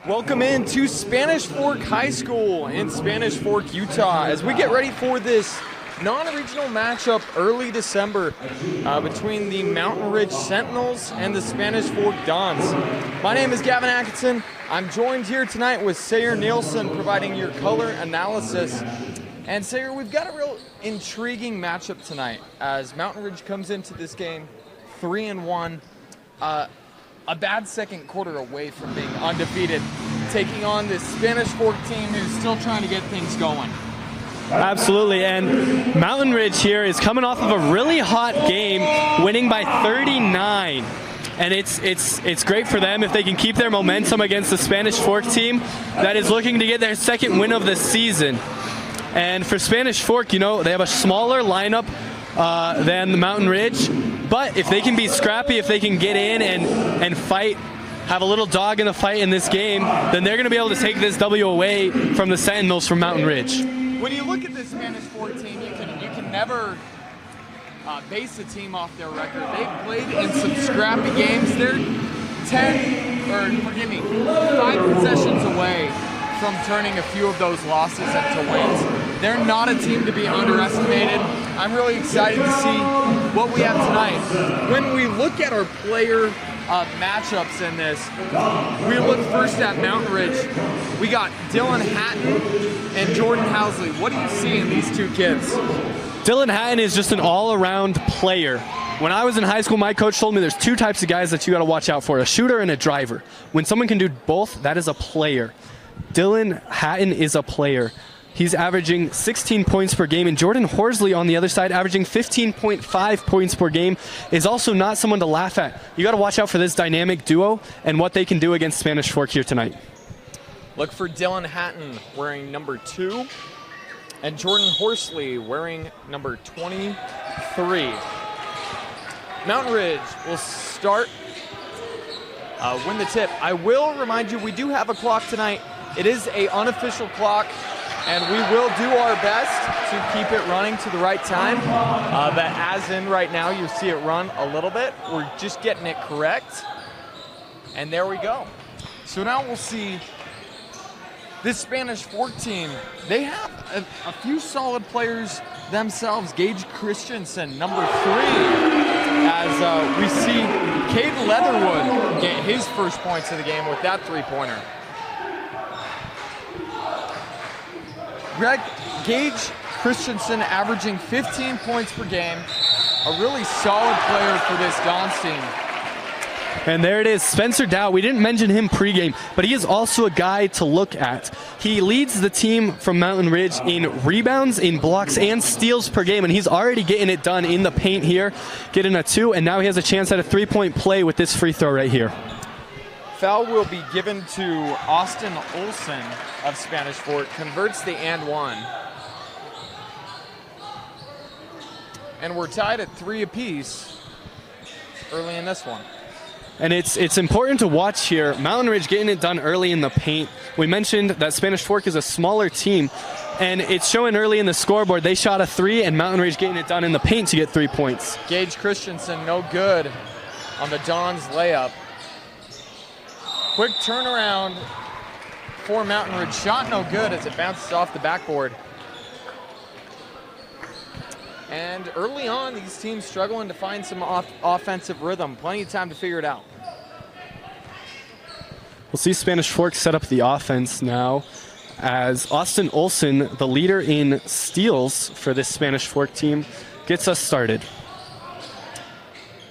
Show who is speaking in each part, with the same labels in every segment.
Speaker 1: Welcome in to Spanish Fork High School in Spanish Fork, Utah, as we get ready for this non-regional matchup early December between the Mountain Ridge Sentinels and the Spanish Fork Dons. My name is Gavin Atkinson. I'm joined here tonight with Sayer Nielsen providing your color analysis. And Sayer, we've got a real intriguing matchup tonight as Mountain Ridge comes into this game 3-1. A bad second quarter away from being undefeated, taking on this Spanish Fork team who's still trying to get things going.
Speaker 2: Absolutely, and Mountain Ridge here is coming off of a really hot game, winning by 39. And it's great for them if they can keep their momentum against the Spanish Fork team that is looking to get their second win of the season. And for Spanish Fork, you know, they have a smaller lineup than the Mountain Ridge, but if they can be scrappy, if they can get in and fight, have a little dog in the fight in this game, then they're going to be able to take this W away from the Sentinels from Mountain Ridge.
Speaker 1: When you look at this Spanish Fork team, you can never base a team off their record. They've played in some scrappy games. They're 5 possessions away from turning a few of those losses into wins. They're not a team to be underestimated. I'm really excited to see what we have tonight. When we look at our player matchups in this, we look first at Mountain Ridge. We got Dylan Hatton and Jordan Housley. What do you see in these two kids?
Speaker 2: Dylan Hatton is just an all-around player. When I was in high school, my coach told me there's two types of guys that you got to watch out for, a shooter and a driver. When someone can do both, that is a player. Dylan Hatton is a player. He's averaging 16 points per game, and Jordan Horsley on the other side, averaging 15.5 points per game, is also not someone to laugh at. You got to watch out for this dynamic duo and what they can do against Spanish Fork here tonight.
Speaker 1: Look for Dylan Hatton wearing number 2, and Jordan Horsley wearing number 23. Mountain Ridge will start, win the tip. I will remind you, we do have a clock tonight. It is an unofficial clock, and we will do our best to keep it running to the right time. But as in right now, you see it run a little bit. We're just getting it correct. And there we go. So now we'll see this Spanish Fork team. They have a few solid players themselves. Gage Christensen, number 3, as we see Caden Leatherwood get his first points of the game with that three-pointer. Gage Christensen averaging 15 points per game, a really solid player for this Dons team.
Speaker 2: And there it is, Spencer Dow. We didn't mention him pregame, but he is also a guy to look at. He leads the team from Mountain Ridge in rebounds, in blocks, and steals per game, and he's already getting it done in the paint here, getting a 2, and now he has a chance at a 3-point play with this free throw right here.
Speaker 1: Foul will be given to Austin Olson of Spanish Fork, converts the and 1. And we're tied at 3 apiece early in this one.
Speaker 2: And it's important to watch here. Mountain Ridge getting it done early in the paint. We mentioned that Spanish Fork is a smaller team, and it's showing early in the scoreboard. They shot a 3, and Mountain Ridge getting it done in the paint to get 3 points.
Speaker 1: Gage Christensen, no good on the Dons layup. Quick turnaround for Mountain Ridge. Shot no good as it bounces off the backboard. And early on, these teams struggling to find some offensive rhythm. Plenty of time to figure it out.
Speaker 2: We'll see Spanish Fork set up the offense now as Austin Olson, the leader in steals for this Spanish Fork team, gets us started.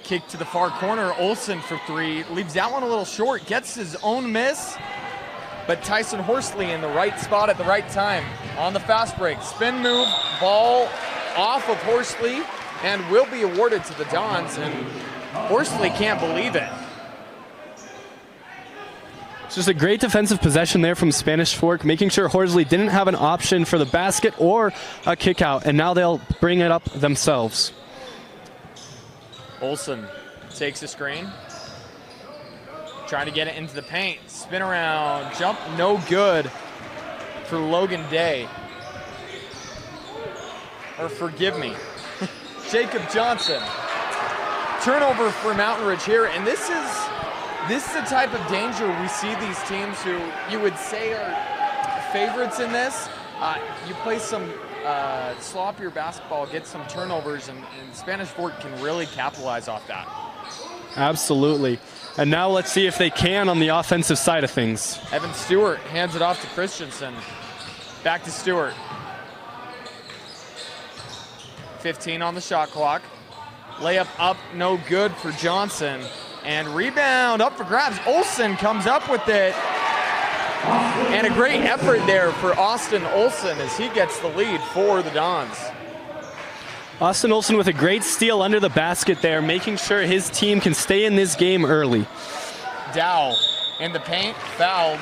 Speaker 1: Kick to the far corner, Olson for 3, leaves that one a little short, gets his own miss, but Tyson Horsley in the right spot at the right time on the fast break. Spin move, ball off of Horsley, and will be awarded to the Dons, and Horsley can't believe it.
Speaker 2: It's just a great defensive possession there from Spanish Fork, making sure Horsley didn't have an option for the basket or a kick out, and now they'll bring it up themselves.
Speaker 1: Olson takes a screen, trying to get it into the paint. Spin around, jump, no good for Logan Day. Or forgive me, Jacob Johnson. Turnover for Mountain Ridge here, and this is This is the type of danger we see these teams who you would say are favorites in this. You play some sloppier basketball, get some turnovers, and Spanish Fort can really capitalize off that.
Speaker 2: Absolutely. And now let's see if they can on the offensive side of things.
Speaker 1: Evan Stewart hands it off to Christensen. Back to Stewart. 15 on the shot clock. Layup up, no good for Johnson. And rebound up for grabs. Olsen comes up with it. And a great effort there for Austin Olsen as he gets the lead for the Dons.
Speaker 2: Austin Olsen with a great steal under the basket there, making sure his team can stay in this game early.
Speaker 1: Dow in the paint, fouled.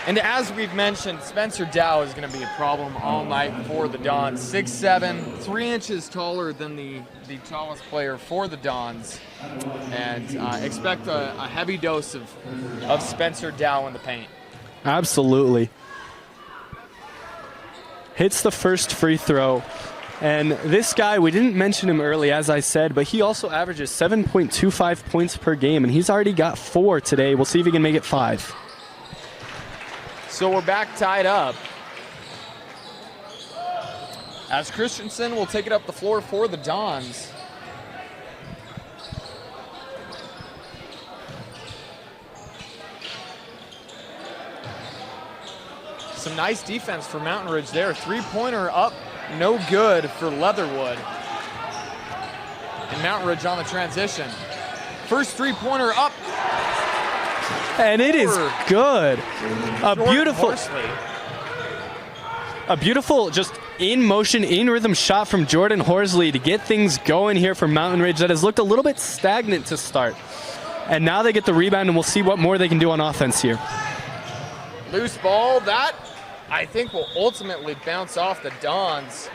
Speaker 1: And as we've mentioned, Spencer Dow is going to be a problem all night for the Dons. 6'7", 3 inches taller than the tallest player for the Dons. And expect a heavy dose of Spencer Dow in the paint.
Speaker 2: Absolutely. Hits the first free throw. And this guy, we didn't mention him early, as I said, but he also averages 7.25 points per game, and he's already got 4 today. We'll see if he can make it 5.
Speaker 1: So we're back tied up. As Christensen will take it up the floor for the Dons. Some nice defense for Mountain Ridge there. Three-pointer up, no good for Leatherwood. And Mountain Ridge on the transition. First three-pointer up.
Speaker 2: And it is good. A beautiful, just in motion, in rhythm shot from Jordan Horsley to get things going here for Mountain Ridge that has looked a little bit stagnant to start. And now they get the rebound, and we'll see what more they can do on offense here.
Speaker 1: Loose ball, that I think will ultimately bounce off the Dons.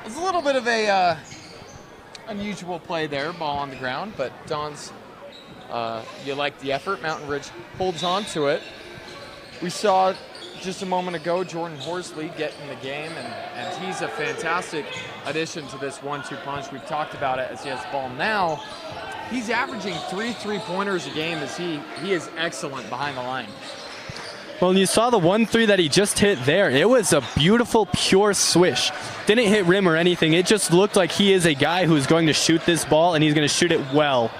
Speaker 1: It's a little bit of a unusual play there, ball on the ground, but Dons, you like the effort. Mountain Ridge holds on to it. We saw just a moment ago Jordan Horsley get in the game, and he's a fantastic addition to this 1-2 punch. We've talked about it as he has the ball now. He's averaging 3 3-pointers a game as he is excellent behind the line.
Speaker 2: Well, and you saw the 1-3 that he just hit there. It was a beautiful, pure swish. Didn't hit rim or anything. It just looked like he is a guy who's going to shoot this ball, and he's going to shoot it well.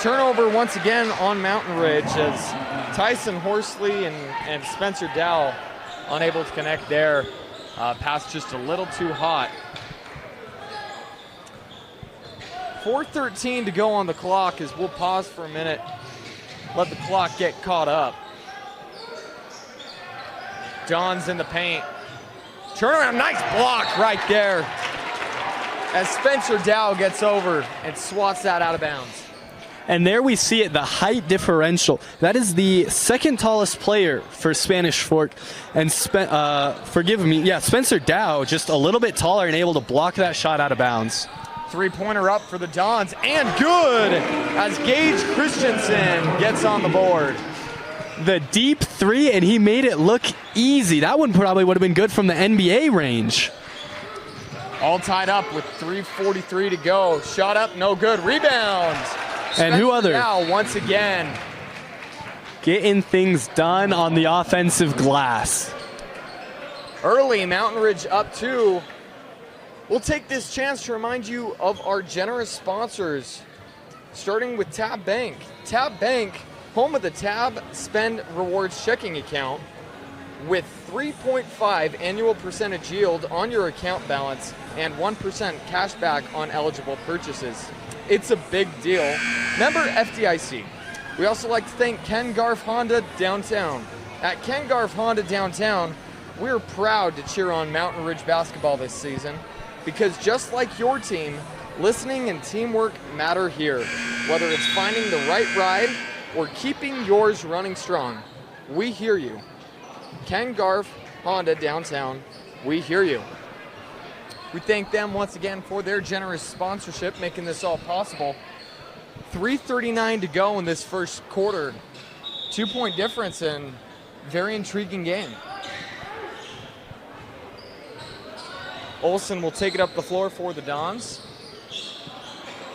Speaker 1: Turnover once again on Mountain Ridge as Tyson Horsley and Spencer Dow unable to connect there. Pass just a little too hot. 4:13 to go on the clock as we'll pause for a minute. Let the clock get caught up. John's in the paint. Turnaround, nice block right there. As Spencer Dow gets over and swats that out of bounds.
Speaker 2: And there we see it, the height differential. That is the second tallest player for Spanish Fort. And Spencer Dow just a little bit taller and able to block that shot out of bounds.
Speaker 1: Three-pointer up for the Dons, and good as Gage Christensen gets on the board.
Speaker 2: The deep three, and he made it look easy. That one probably would have been good from the NBA range.
Speaker 1: All tied up with 3:43 to go. Shot up, no good. Rebound.
Speaker 2: And who other?
Speaker 1: Now once again.
Speaker 2: Getting things done on the offensive glass.
Speaker 1: Early, Mountain Ridge up 2. We'll take this chance to remind you of our generous sponsors, starting with Tab Bank. Tab Bank, home of the Tab Spend Rewards checking account with 3.5 annual percentage yield on your account balance and 1% cash back on eligible purchases. It's a big deal. Member FDIC. We also like to thank Ken Garff Honda Downtown. At Ken Garff Honda Downtown, we're proud to cheer on Mountain Ridge basketball this season, because just like your team, listening and teamwork matter here. Whether it's finding the right ride or keeping yours running strong, we hear you. Ken Garff Honda Downtown, we hear you. We thank them once again for their generous sponsorship, making this all possible. 3:39 to go in this first quarter. 2-point difference and very intriguing game. Olsen will take it up the floor for the Dons.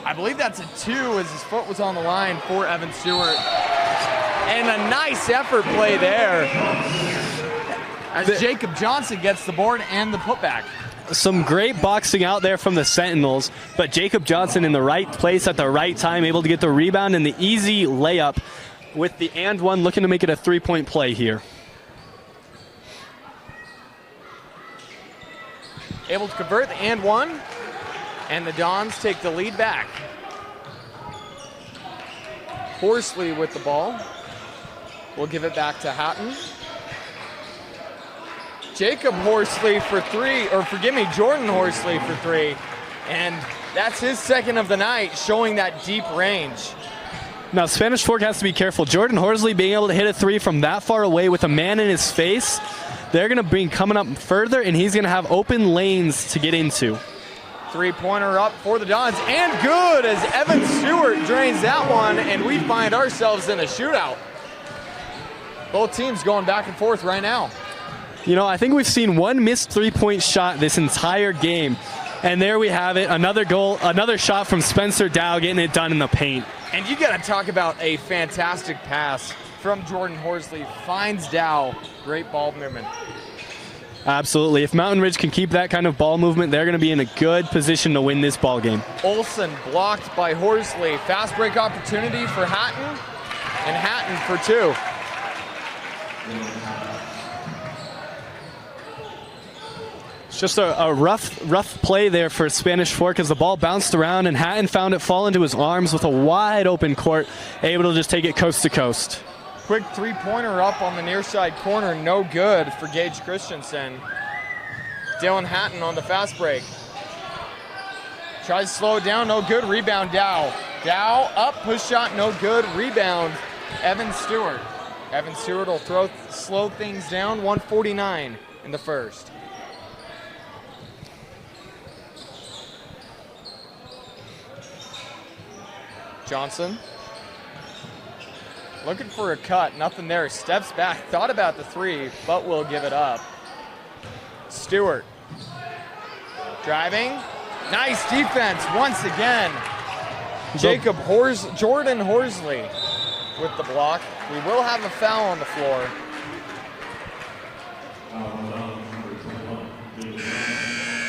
Speaker 1: I believe that's a 2 as his foot was on the line for Evan Stewart. And a nice effort play there as Jacob Johnson gets the board and the putback.
Speaker 2: Some great boxing out there from the Sentinels, but Jacob Johnson in the right place at the right time, able to get the rebound and the easy layup with the and one, looking to make it a 3-point play here.
Speaker 1: Able to convert the and one, and the Dons take the lead back. Horsley with the ball. We'll give it back to Hatton. Jacob Horsley for 3, or forgive me, Jordan Horsley for 3. And that's his second of the night, showing that deep range.
Speaker 2: Now, Spanish Fork has to be careful. Jordan Horsley being able to hit a 3 from that far away with a man in his face, they're going to be coming up further, and he's going to have open lanes to get into.
Speaker 1: 3-pointer up for the Dons, and good as Evan Stewart drains that one, and we find ourselves in a shootout. Both teams going back and forth right now.
Speaker 2: You know, I think we've seen one missed 3-point shot this entire game. And there we have it, another goal, another shot from Spencer Dow getting it done in the paint.
Speaker 1: And you got to talk about a fantastic pass from Jordan Horsley. Finds Dow, great ball movement.
Speaker 2: Absolutely. If Mountain Ridge can keep that kind of ball movement, they're going to be in a good position to win this ball game.
Speaker 1: Olsen blocked by Horsley. Fast break opportunity for Hatton, and Hatton for 2.
Speaker 2: It's just a rough play there for Spanish Fork as the ball bounced around and Hatton found it fall into his arms with a wide open court, able to just take it coast to coast.
Speaker 1: Quick 3-pointer up on the near side corner, no good for Gage Christensen. Dylan Hatton on the fast break. Tries to slow it down, no good. Rebound Dow. Dow up, push shot, no good. Rebound Evan Stewart. Evan Stewart will slow things down, 1:49 in the first. Johnson. Looking for a cut, nothing there. Steps back, thought about the 3, but will give it up. Stewart. Driving. Nice defense once again. Jordan Horsley with the block. We will have a foul on the floor.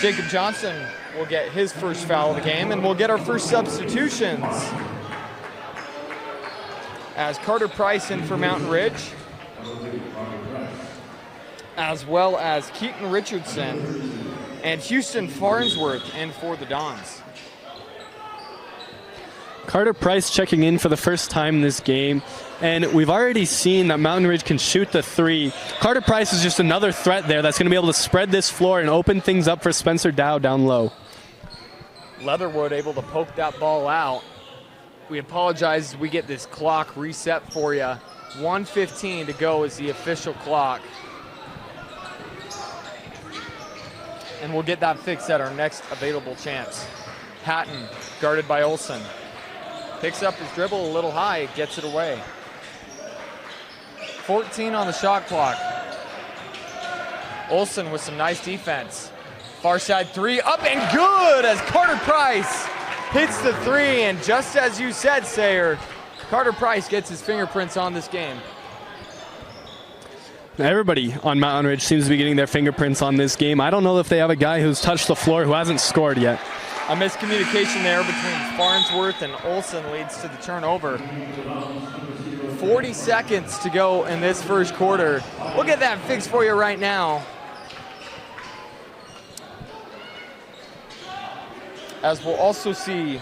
Speaker 1: Jacob Johnson will get his first foul of the game, and we'll get our first substitutions. As Carter Price in for Mountain Ridge, as well as Keaton Richardson and Houston Farnsworth in for the Dons.
Speaker 2: Carter Price checking in for the first time in this game, and we've already seen that Mountain Ridge can shoot the 3. Carter Price is just another threat there that's going to be able to spread this floor and open things up for Spencer Dow down low.
Speaker 1: Leatherwood able to poke that ball out. We apologize as we get this clock reset for you. 1:15 to go is the official clock. And we'll get that fixed at our next available chance. Hatton, guarded by Olsen. Picks up his dribble a little high, gets it away. 14 on the shot clock. Olsen with some nice defense. Far side 3, up and good as Carter Price hits the 3, and just as you said, Sayer, Carter Price gets his fingerprints on this game.
Speaker 2: Everybody on Mountain Ridge seems to be getting their fingerprints on this game. I don't know if they have a guy who's touched the floor who hasn't scored yet.
Speaker 1: A miscommunication there between Farnsworth and Olsen leads to the turnover. 40 seconds to go in this first quarter. We'll get that fixed for you right now. As we'll also see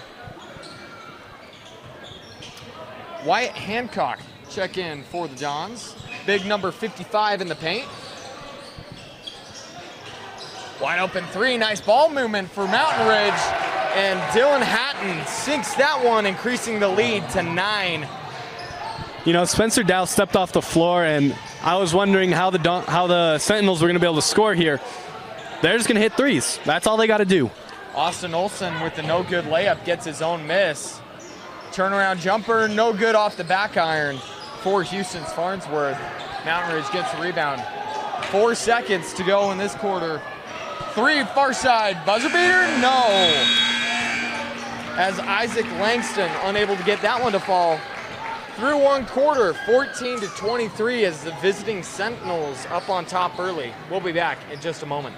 Speaker 1: Wyatt Hancock check in for the Dons. Big number 55 in the paint. Wide open 3, nice ball movement for Mountain Ridge. And Dylan Hatton sinks that one, increasing the lead to 9.
Speaker 2: You know, Spencer Dow stepped off the floor, and I was wondering how the Sentinels were going to be able to score here. They're just going to hit 3s. That's all they got to do.
Speaker 1: Austin Olsen with the no-good layup gets his own miss. Turnaround jumper, no good off the back iron for Houston's Farnsworth. Mountain Ridge gets the rebound. 4 seconds to go in this quarter. 3 far side, buzzer beater, no. as Isaac Langston unable to get that one to fall. Through one quarter, 14-23 as the visiting Sentinels up on top early. We'll be back in just a moment.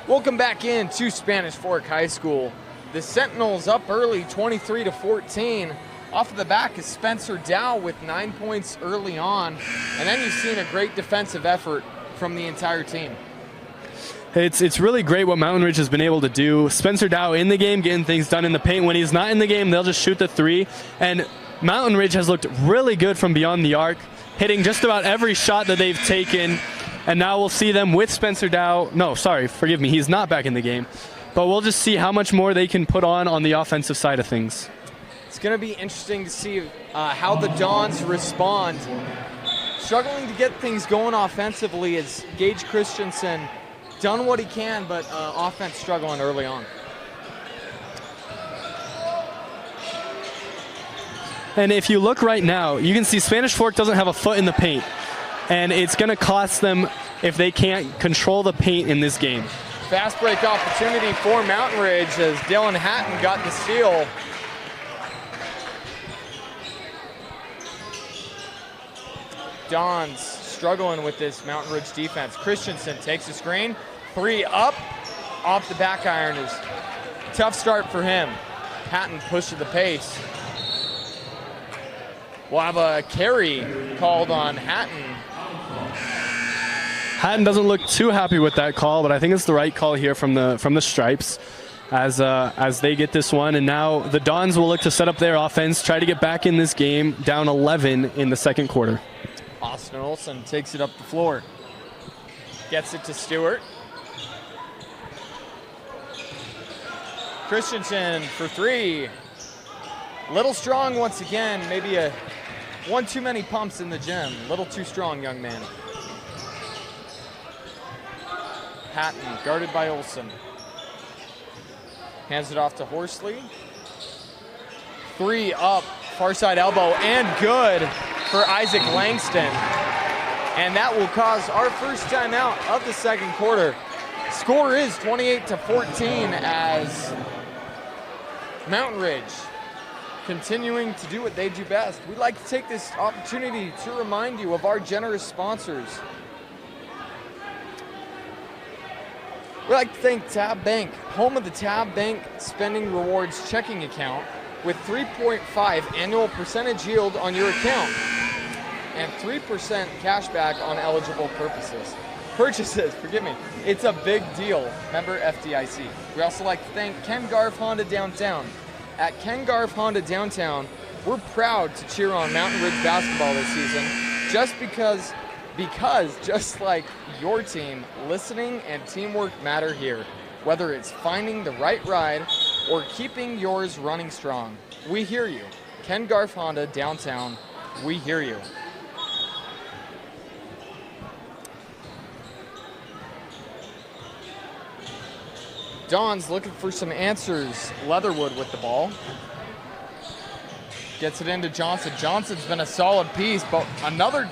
Speaker 1: Welcome back in to Spanish Fork High School. The Sentinels up early, 23-14. Off of the back is Spencer Dow with 9 points early on. And then you've seen a great defensive effort from the entire team.
Speaker 2: It's really great what Mountain Ridge has been able to do. Spencer Dow in the game, getting things done in the paint. When he's not in the game, they'll just shoot the three. And Mountain Ridge has looked really good from beyond the arc, hitting just about every shot that they've taken. And now we'll see them with Spencer Dow. No, sorry, forgive me. He's not back in the game. But we'll just see how much more they can put on the offensive side of things.
Speaker 1: It's going to be interesting to see how the Dons respond. Struggling to get things going offensively as Gage Christensen done what he can, but offense struggling early on.
Speaker 2: And if you look right now, you can see Spanish Fork doesn't have a foot in the paint. And it's going to cost them if they can't control the paint in this game.
Speaker 1: Fast break opportunity for Mountain Ridge as Dylan Hatton got the steal. Dons struggling with this Mountain Ridge defense. Christensen takes a screen, 3 up, off the back iron is tough start for him. Hatton pushes the pace. We'll have a carry called on Hatton.
Speaker 2: Hatton doesn't look too happy with that call, but I think it's the right call here from the Stripes as they get this one. And now the Dons will look to set up their offense, try to get back in this game, down 11 in the second quarter.
Speaker 1: Austin Olson takes it up the floor. Gets it to Stewart. Christensen for 3. Little strong once again. Maybe one too many pumps in the gym. Little too strong, young man. Hatton guarded by Olson. Hands it off to Horsley. 3 up, far side elbow, and good for Isaac Langston. And that will cause our first timeout of the second quarter. Score is 28-14 as Mountain Ridge continuing to do what they do best. We'd like to take this opportunity to remind you of our generous sponsors. We'd like to thank Tab Bank, home of the Tab Bank Spending Rewards checking account with 3.5 annual percentage yield on your account and 3% cash back on eligible purchases, forgive me. It's a big deal. Member FDIC. We also like to thank Ken Garf Honda Downtown. At Ken Garf Honda Downtown, we're proud to cheer on Mountain Ridge basketball this season just because just like your team, listening and teamwork matter here. Whether it's finding the right ride or keeping yours running strong. We hear you. Ken Garf Honda Downtown, we hear you. Don's looking for some answers. Leatherwood with the ball. Gets it into Johnson. Johnson's been a solid piece, but another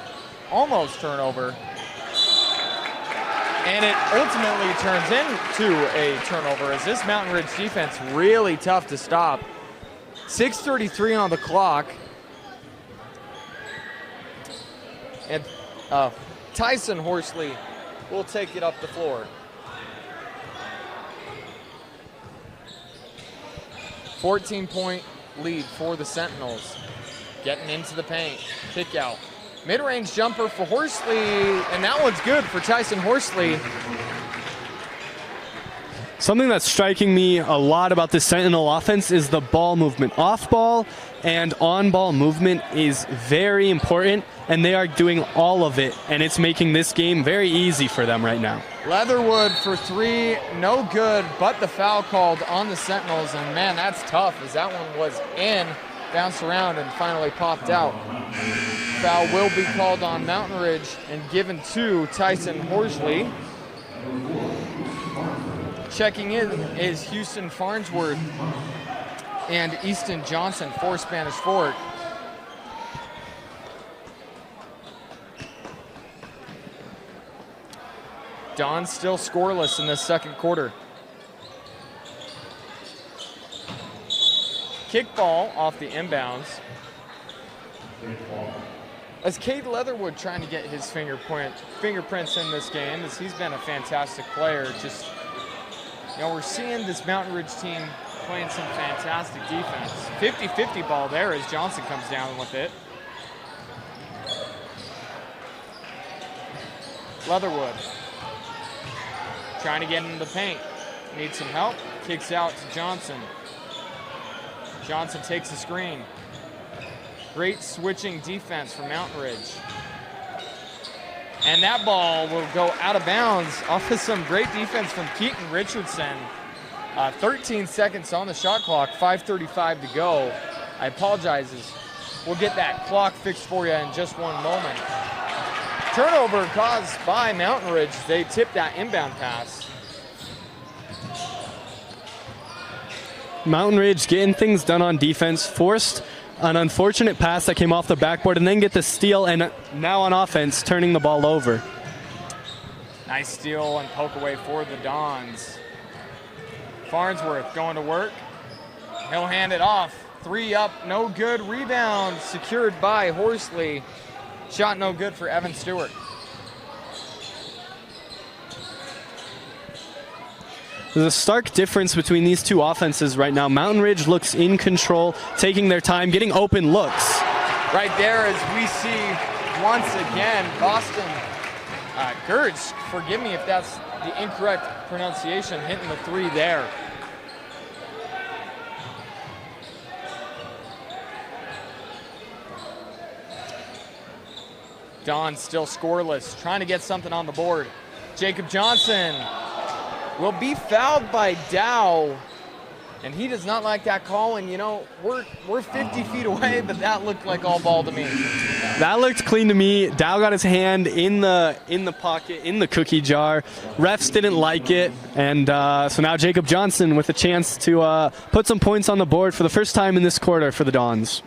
Speaker 1: almost turnover. And it ultimately turns into a turnover as this Mountain Ridge defense really tough to stop. 6:33 on the clock. And Tyson Horsley will take it up the floor. 14-point lead for the Sentinels. Getting into the paint. Kick out. Mid-range jumper for Horsley, and that one's good for Tyson Horsley.
Speaker 2: Something that's striking me a lot about this Sentinel offense is the ball movement. Off-ball and on-ball movement is very important, and they are doing all of it, and it's making this game very easy for them right now.
Speaker 1: Leatherwood for 3, no good, but the foul called on the Sentinels, and man, that's tough as that one was in, bounced around, and finally popped out. Foul will be called on Mountain Ridge and given to Tyson Horsley. Checking in is Houston Farnsworth and Easton Johnson for Spanish Fork. Don still scoreless in this second quarter. Kick ball off the inbounds. As Cade Leatherwood trying to get his fingerprints in this game, as he's been a fantastic player. Just, you know, we're seeing this Mountain Ridge team playing some fantastic defense. 50-50 ball there as Johnson comes down with it. Leatherwood trying to get into the paint. Needs some help. Kicks out to Johnson. Johnson takes the screen. Great switching defense from Mountain Ridge. And that ball will go out of bounds off of some great defense from Keaton Richardson. 13 seconds on the shot clock, 5:35 to go. I apologize. We'll get that clock fixed for you in just one moment. Turnover caused by Mountain Ridge. They tipped that inbound pass.
Speaker 2: Mountain Ridge getting things done on defense, forced an unfortunate pass that came off the backboard, and then get the steal, and now on offense, turning the ball over.
Speaker 1: Nice steal and poke away for the Dons. Farnsworth going to work. He'll hand it off. 3 up, no good. Rebound secured by Horsley. Shot no good for Evan Stewart.
Speaker 2: There's a stark difference between these two offenses right now. Mountain Ridge looks in control, taking their time, getting open looks.
Speaker 1: Right there, as we see once again, Boston Gertz, forgive me if that's the incorrect pronunciation, hitting the 3 there. Don still scoreless, trying to get something on the board. Jacob Johnson will be fouled by Dow, and he does not like that call. And you know, we're 50 feet away, but that looked like all ball to me.
Speaker 2: That looked clean to me. Dow got his hand in the pocket, in the cookie jar. Refs didn't like it, and so now Jacob Johnson with a chance to put some points on the board for the first time in this quarter for the Dons.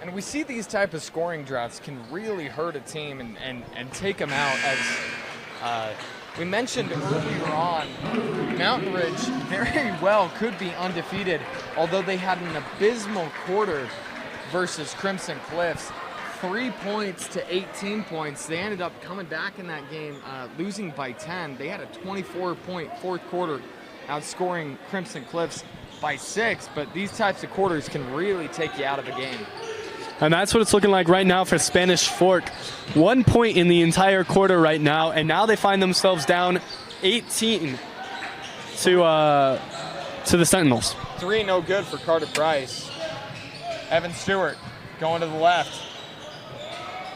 Speaker 1: And we see these type of scoring droughts can really hurt a team and take them out. As we mentioned earlier on, Mountain Ridge very well could be undefeated, although they had an abysmal quarter versus Crimson Cliffs. 3 points to 18 points. They ended up coming back in that game, losing by 10. They had a 24-point fourth quarter, outscoring Crimson Cliffs by 6, but these types of quarters can really take you out of a game.
Speaker 2: And that's what it's looking like right now for Spanish Fork. 1 point in the entire quarter right now, and now they find themselves down 18 to the Sentinels.
Speaker 1: 3 no good for Carter Price. Evan Stewart going to the left.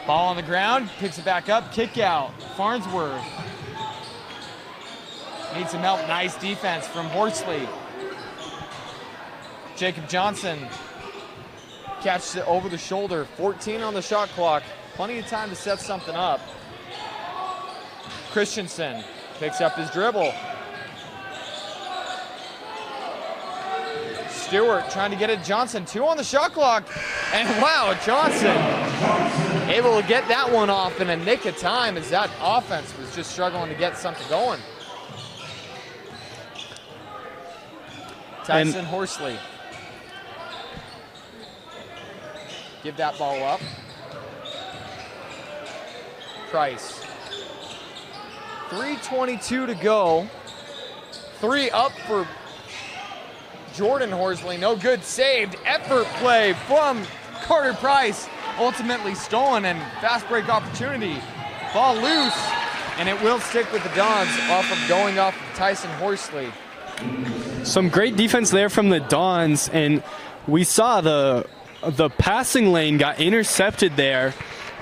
Speaker 1: Ball on the ground, picks it back up, kick out. Farnsworth needs some help. Nice defense from Horsley. Jacob Johnson catches it over the shoulder. 14 on the shot clock. Plenty of time to set something up. Christensen picks up his dribble. Stewart trying to get it. Johnson, 2 on the shot clock. And wow, Johnson able to get that one off in a nick of time as that offense was just struggling to get something going. Tyson Horsley. Give that ball up. Price. 3:22 to go. 3 up for Jordan Horsley. No good. Saved. Effort play from Carter Price. Ultimately stolen, and fast break opportunity. Ball loose, and it will stick with the Dons off of going off of Tyson Horsley.
Speaker 2: Some great defense there from the Dons, and we saw the passing lane got intercepted there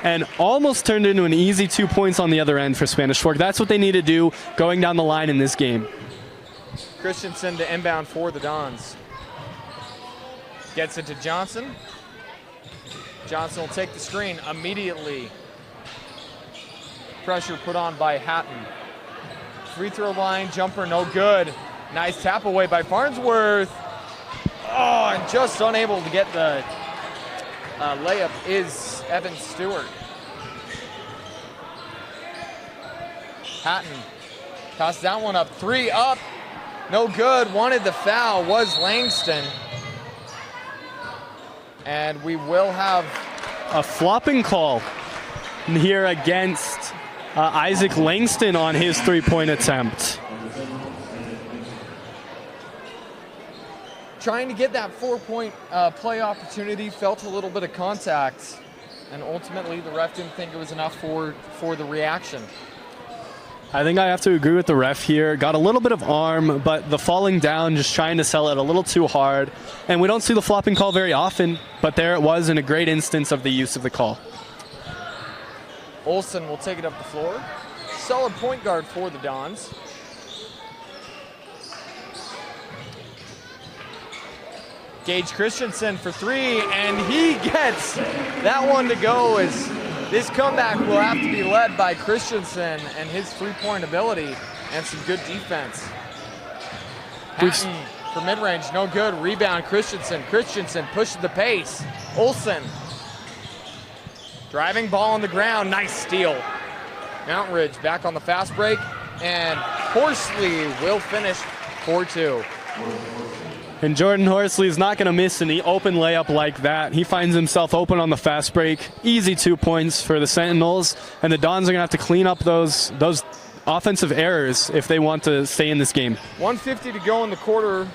Speaker 2: and almost turned into an easy 2 points on the other end for Spanish Fork. That's what they need to do going down the line in this game.
Speaker 1: Christensen to inbound for the Dons. Gets it to Johnson. Johnson will take the screen immediately. Pressure put on by Hatton. Free throw line, jumper no good. Nice tap away by Farnsworth. Oh, and just unable to get the layup is Evan Stewart. Hatton tosses that one up. 3 up. No good, wanted the foul, was Langston. And we will have
Speaker 2: a flopping call here against Isaac Langston on his three-point attempt.
Speaker 1: Trying to get that 4-point play opportunity, felt a little bit of contact, and ultimately the ref didn't think it was enough for the reaction.
Speaker 2: I think I have to agree with the ref here. Got a little bit of arm, but the falling down, just trying to sell it a little too hard. And we don't see the flopping call very often, but there it was in a great instance of the use of the call.
Speaker 1: Olsen will take it up the floor. Solid point guard for the Dons. Gage Christensen for three, and he gets that one to go. As this comeback will have to be led by Christensen and his three-point ability and some good defense. Hatton for mid-range, no good. Rebound, Christensen. Christensen pushes the pace. Olsen driving ball on the ground, nice steal. Mountain Ridge back on the fast break, and Horsley will finish 4-2.
Speaker 2: And Jordan Horsley is not going to miss an open layup like that. He finds himself open on the fast break. Easy 2 points for the Sentinels, and the Dons are going to have to clean up those offensive errors if they want to stay in this game.
Speaker 1: 1:50 to go in the quarter.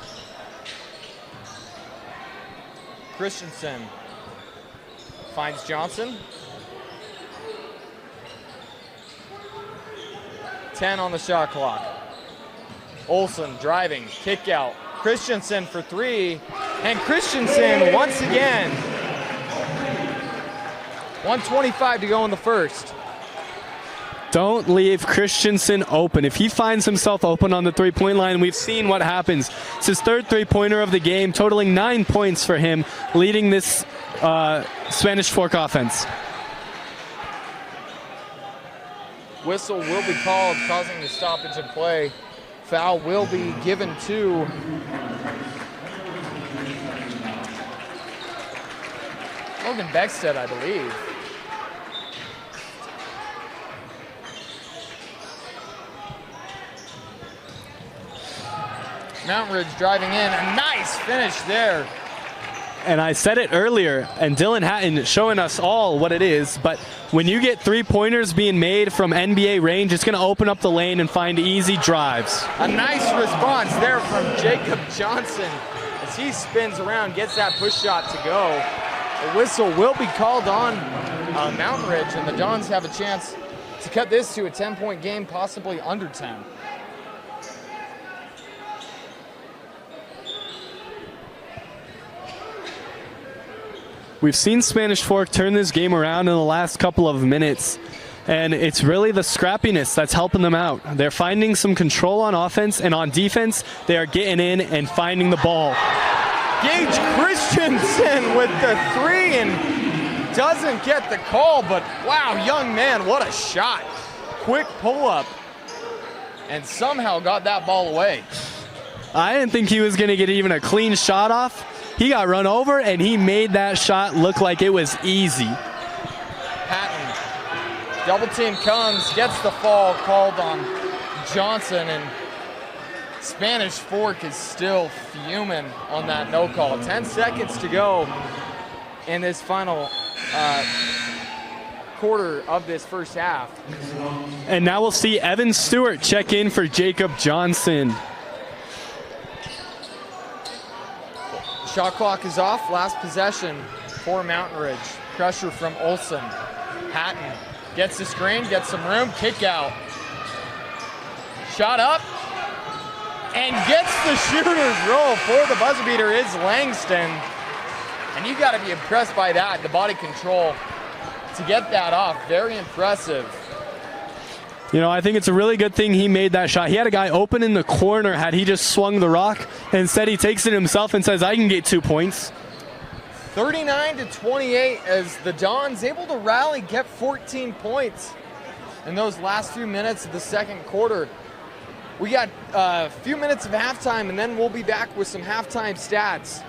Speaker 1: Christensen finds Johnson. 10 on the shot clock. Olsen driving, kick out. Christensen for three, and Christensen once again. 1:25 to go in the first.
Speaker 2: Don't leave Christensen open. If he finds himself open on the three-point line, we've seen what happens. It's his third three-pointer of the game, totaling 9 points for him, leading this Spanish Fork offense.
Speaker 1: Whistle will be called, causing the stoppage in play. Foul will be given to Logan Beckstead, I believe. Mountain Ridge driving in, a nice finish there.
Speaker 2: And I said it earlier, and Dylan Hatton showing us all what it is, but when you get three-pointers being made from NBA range, it's going to open up the lane and find easy drives.
Speaker 1: A nice response there from Jacob Johnson as he spins around, gets that push shot to go. The whistle will be called on Mountain Ridge, and the Dons have a chance to cut this to a 10-point game, possibly under 10.
Speaker 2: We've seen Spanish Fork turn this game around in the last couple of minutes, and it's really the scrappiness that's helping them out. They're finding some control on offense, and on defense, they are getting in and finding the ball.
Speaker 1: Gage Christensen with the three and doesn't get the call, but wow, young man, what a shot. Quick pull-up, and somehow got that ball away.
Speaker 2: I didn't think he was going to get even a clean shot off. He got run over, and he made that shot look like it was easy.
Speaker 1: Hatton, double team comes, gets the fall called on Johnson, and Spanish Fork is still fuming on that no call. 10 seconds to go in this final quarter of this first half.
Speaker 2: And now we'll see Evan Stewart check in for Jacob Johnson.
Speaker 1: Shot clock is off, last possession for Mountain Ridge. Pressure from Olsen. Hatton gets the screen, gets some room, kick out. Shot up, and gets the shooter's roll for the buzzer beater is Langston. And you gotta be impressed by that, the body control to get that off, very impressive.
Speaker 2: You know, I think it's a really good thing he made that shot. He had a guy open in the corner had he just swung the rock. And instead he takes it himself and says, I can get 2 points.
Speaker 1: 39-28 as the Dons able to rally, get 14 points in those last few minutes of the second quarter. We got a few minutes of halftime, and then we'll be back with some halftime stats.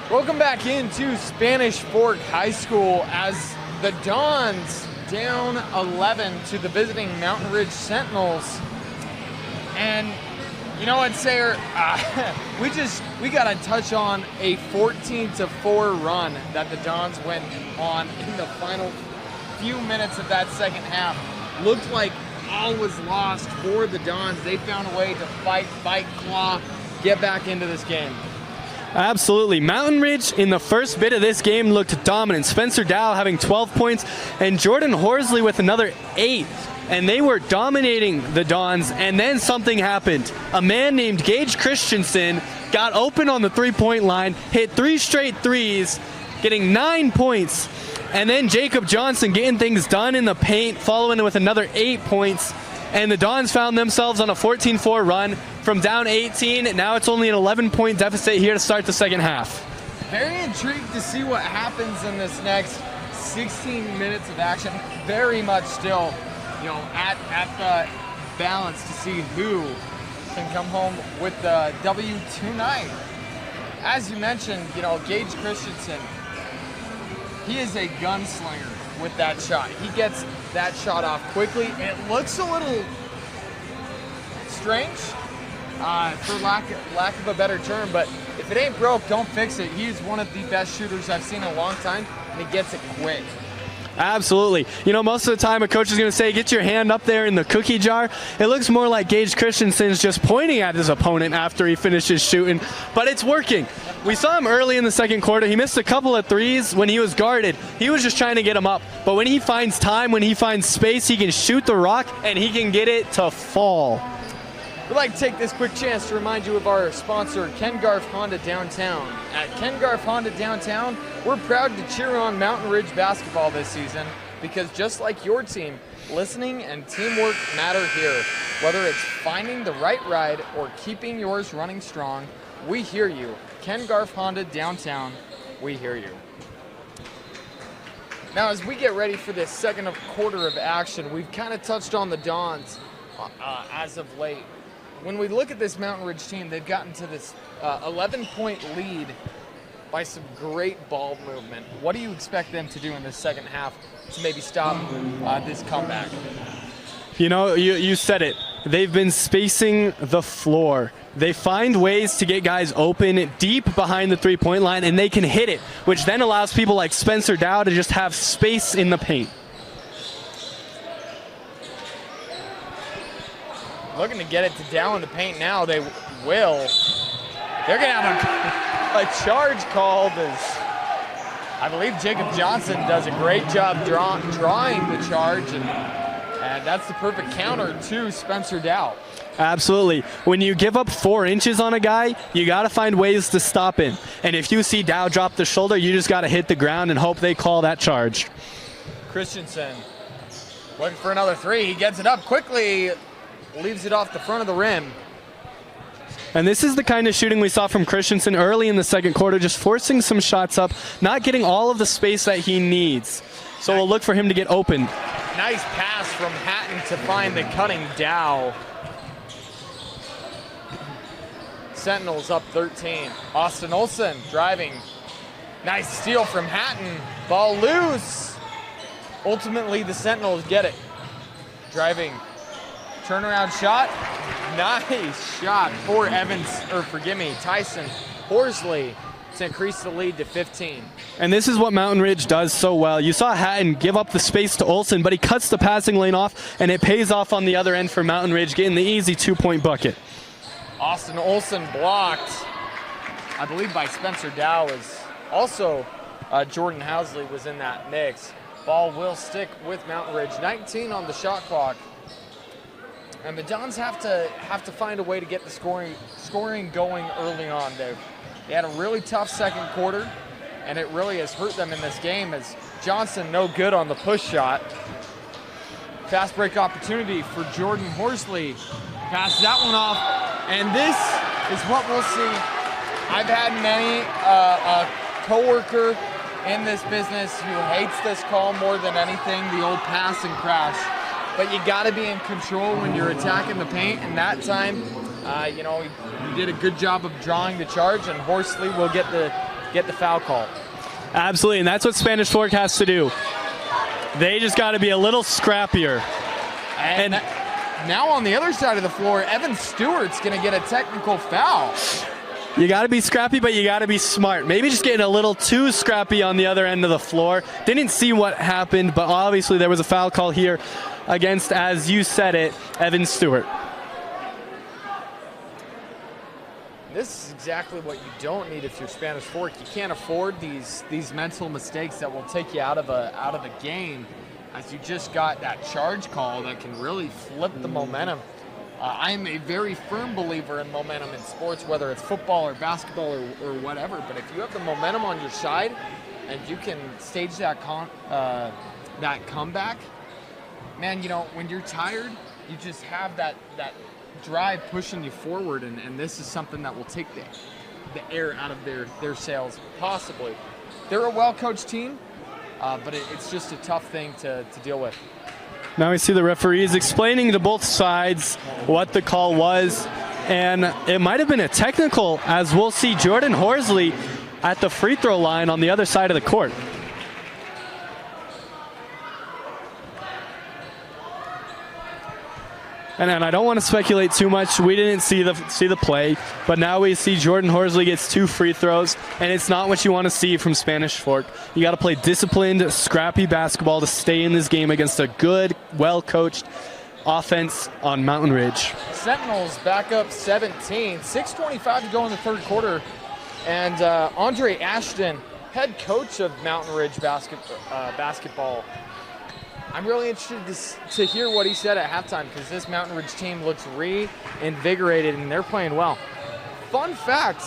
Speaker 1: Welcome back into Spanish Fork High School as the Dons down 11 to the visiting Mountain Ridge Sentinels. And you know what, Sayer? We got to touch on a 14-4 run that the Dons went on in the final few minutes of that second half. Looked like all was lost for the Dons. They found a way to fight, claw, get back into this game.
Speaker 2: Absolutely. Mountain Ridge in the first bit of this game looked dominant. Spencer Dow having 12 points and Jordan Horsley with another 8. And they were dominating the Dons, and then something happened. A man named Gage Christensen got open on the three-point line, hit 3 straight threes, getting 9 points. And then Jacob Johnson getting things done in the paint, following with another 8 points. And the Dons found themselves on a 14-4 run from down 18. Now it's only an 11-point deficit here to start the second half.
Speaker 1: Very intrigued to see what happens in this next 16 minutes of action. Very much still, at the balance to see who can come home with the W tonight. As you mentioned, Gage Christensen, he is a gunslinger with that shot. He gets that shot off quickly. It looks a little strange, for lack of a better term, but if it ain't broke, don't fix it. He's one of the best shooters I've seen in a long time, and he gets it quick.
Speaker 2: Absolutely. Most of the time a coach is going to say, get your hand up there in the cookie jar. It looks more like Gage Christensen's just pointing at his opponent after he finishes shooting, but it's working. We saw him early in the second quarter. He missed a couple of threes when he was guarded. He was just trying to get him up. But when he finds time, when he finds space, he can shoot the rock and he can get it to fall.
Speaker 1: We'd like to take this quick chance to remind you of our sponsor, Ken Garff Honda Downtown. At Ken Garff Honda Downtown, we're proud to cheer on Mountain Ridge basketball this season because just like your team, listening and teamwork matter here. Whether it's finding the right ride or keeping yours running strong, we hear you. Ken Garff Honda Downtown, we hear you. Now, as we get ready for this second quarter of action, we've kind of touched on the Dons as of late. When we look at this Mountain Ridge team, they've gotten to this 11-point lead by some great ball movement. What do you expect them to do in this second half to maybe stop this comeback?
Speaker 2: You said it. They've been spacing the floor. They find ways to get guys open deep behind the three-point line, and they can hit it, which then allows people like Spencer Dow to just have space in the paint.
Speaker 1: Looking to get it to Dow in the paint now. They will. They're going to have a charge called as I believe Jacob Johnson does a great job drawing the charge, and that's the perfect counter to Spencer Dow.
Speaker 2: Absolutely. When you give up 4 inches on a guy, you got to find ways to stop him. And if you see Dow drop the shoulder, you just got to hit the ground and hope they call that charge.
Speaker 1: Christensen looking for another 3. He gets it up quickly. Leaves it off the front of the rim.
Speaker 2: And this is the kind of shooting we saw from Christensen early in the second quarter, just forcing some shots up, not getting all of the space that he needs. So we'll look for him to get open.
Speaker 1: Nice pass from Hatton to find the cutting Dow. Sentinels up 13. Austin Olsen driving. Nice steal from Hatton. Ball loose. Ultimately, the Sentinels get it. Driving. Turnaround shot. Nice shot for Tyson Horsley to increase the lead to 15.
Speaker 2: And this is what Mountain Ridge does so well. You saw Hatton give up the space to Olsen, but he cuts the passing lane off, and it pays off on the other end for Mountain Ridge, getting the easy 2-point bucket.
Speaker 1: Austin Olsen blocked, I believe, by Spencer Dow. Is also Jordan Housley was in that mix. Ball will stick with Mountain Ridge. 19 on the shot clock. And the Dons have to find a way to get the scoring going early on. They had a really tough second quarter, and it really has hurt them in this game as Johnson no good on the push shot. Fast break opportunity for Jordan Horsley. Passes that one off, and this is what we'll see. I've had many a coworker in this business who hates this call more than anything, the old pass and crash. But you got to be in control when you're attacking the paint, and that time, he did a good job of drawing the charge, and Horsley will get the foul call.
Speaker 2: Absolutely, and that's what Spanish Fork has to do. They just got to be a little scrappier.
Speaker 1: And now on the other side of the floor, Evan Stewart's going to get a technical foul.
Speaker 2: You got to be scrappy, but you got to be smart. Maybe just getting a little too scrappy on the other end of the floor. Didn't see what happened, but obviously there was a foul call here against, as you said it, Evan Stewart.
Speaker 1: This is exactly what you don't need if you're Spanish Fork. You can't afford these mental mistakes that will take you out of a game, as you just got that charge call that can really flip the momentum. I am a very firm believer in momentum in sports, whether it's football or basketball or whatever. But if you have the momentum on your side and you can stage that comeback, man, you know, when you're tired, you just have that drive pushing you forward, and this is something that will take the air out of their sails, possibly. They're a well-coached team, but it's just a tough thing to deal with.
Speaker 2: Now we see the referees explaining to both sides what the call was, and it might have been a technical, as we'll see Jordan Horsley at the free throw line on the other side of the court. And I don't want to speculate too much. We didn't see the play, but now we see Jordan Horsley gets 2 free throws, and it's not what you want to see from Spanish Fork. You got to play disciplined, scrappy basketball to stay in this game against a good, well-coached offense on Mountain Ridge.
Speaker 1: Sentinels back up 17, 6:25 to go in the third quarter, and Andre Ashton, head coach of Mountain Ridge basketball. I'm really interested to hear what he said at halftime, because this Mountain Ridge team looks reinvigorated and they're playing well. Fun fact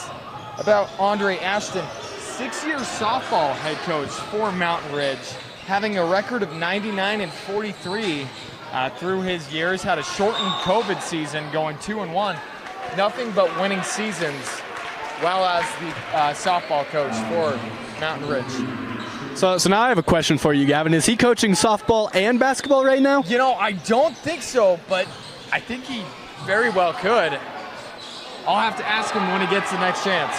Speaker 1: about Andre Ashton, 6-year softball head coach for Mountain Ridge, having a record of 99-43 through his years, had a shortened COVID season going 2-1. Nothing but winning seasons, while as the softball coach for Mountain Ridge.
Speaker 2: So now I have a question for you, Gavin. Is he coaching softball and basketball right now?
Speaker 1: You know, I don't think so, but I think he very well could. I'll have to ask him when he gets the next chance.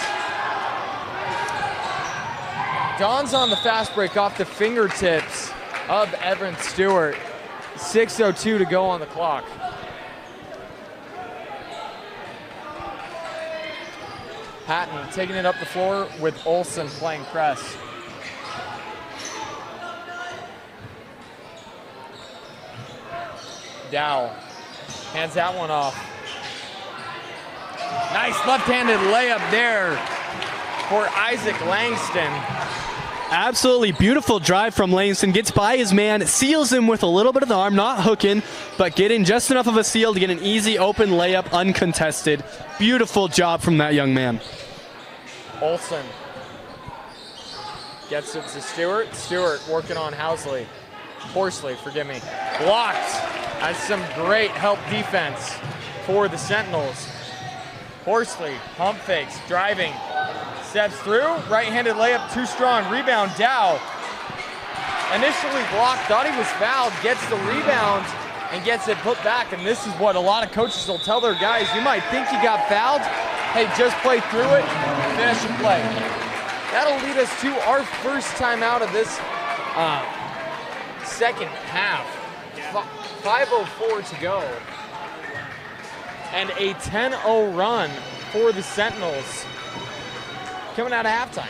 Speaker 1: Don's on the fast break off the fingertips of Evan Stewart. 6:02 to go on the clock. Hatton taking it up the floor with Olsen playing press. Dow hands that one off. Nice left-handed layup there for Isaac Langston.
Speaker 2: Absolutely beautiful drive from Langston. Gets by his man, seals him with a little bit of the arm, not hooking, but getting just enough of a seal to get an easy open layup uncontested. Beautiful job from that young man.
Speaker 1: Olsen gets it to Stewart. Stewart working on Horsley, forgive me. Blocked. Has some great help defense for the Sentinels. Horsley, pump fakes, driving, steps through, right-handed layup, too strong, rebound, Dow. Initially blocked, thought he was fouled, gets the rebound and gets it put back, and this is what a lot of coaches will tell their guys. You might think you got fouled, hey, just play through it, finish the play. That'll lead us to our first time out of this second half. 5:04 to go. And a 10-0 run for the Sentinels coming out of halftime.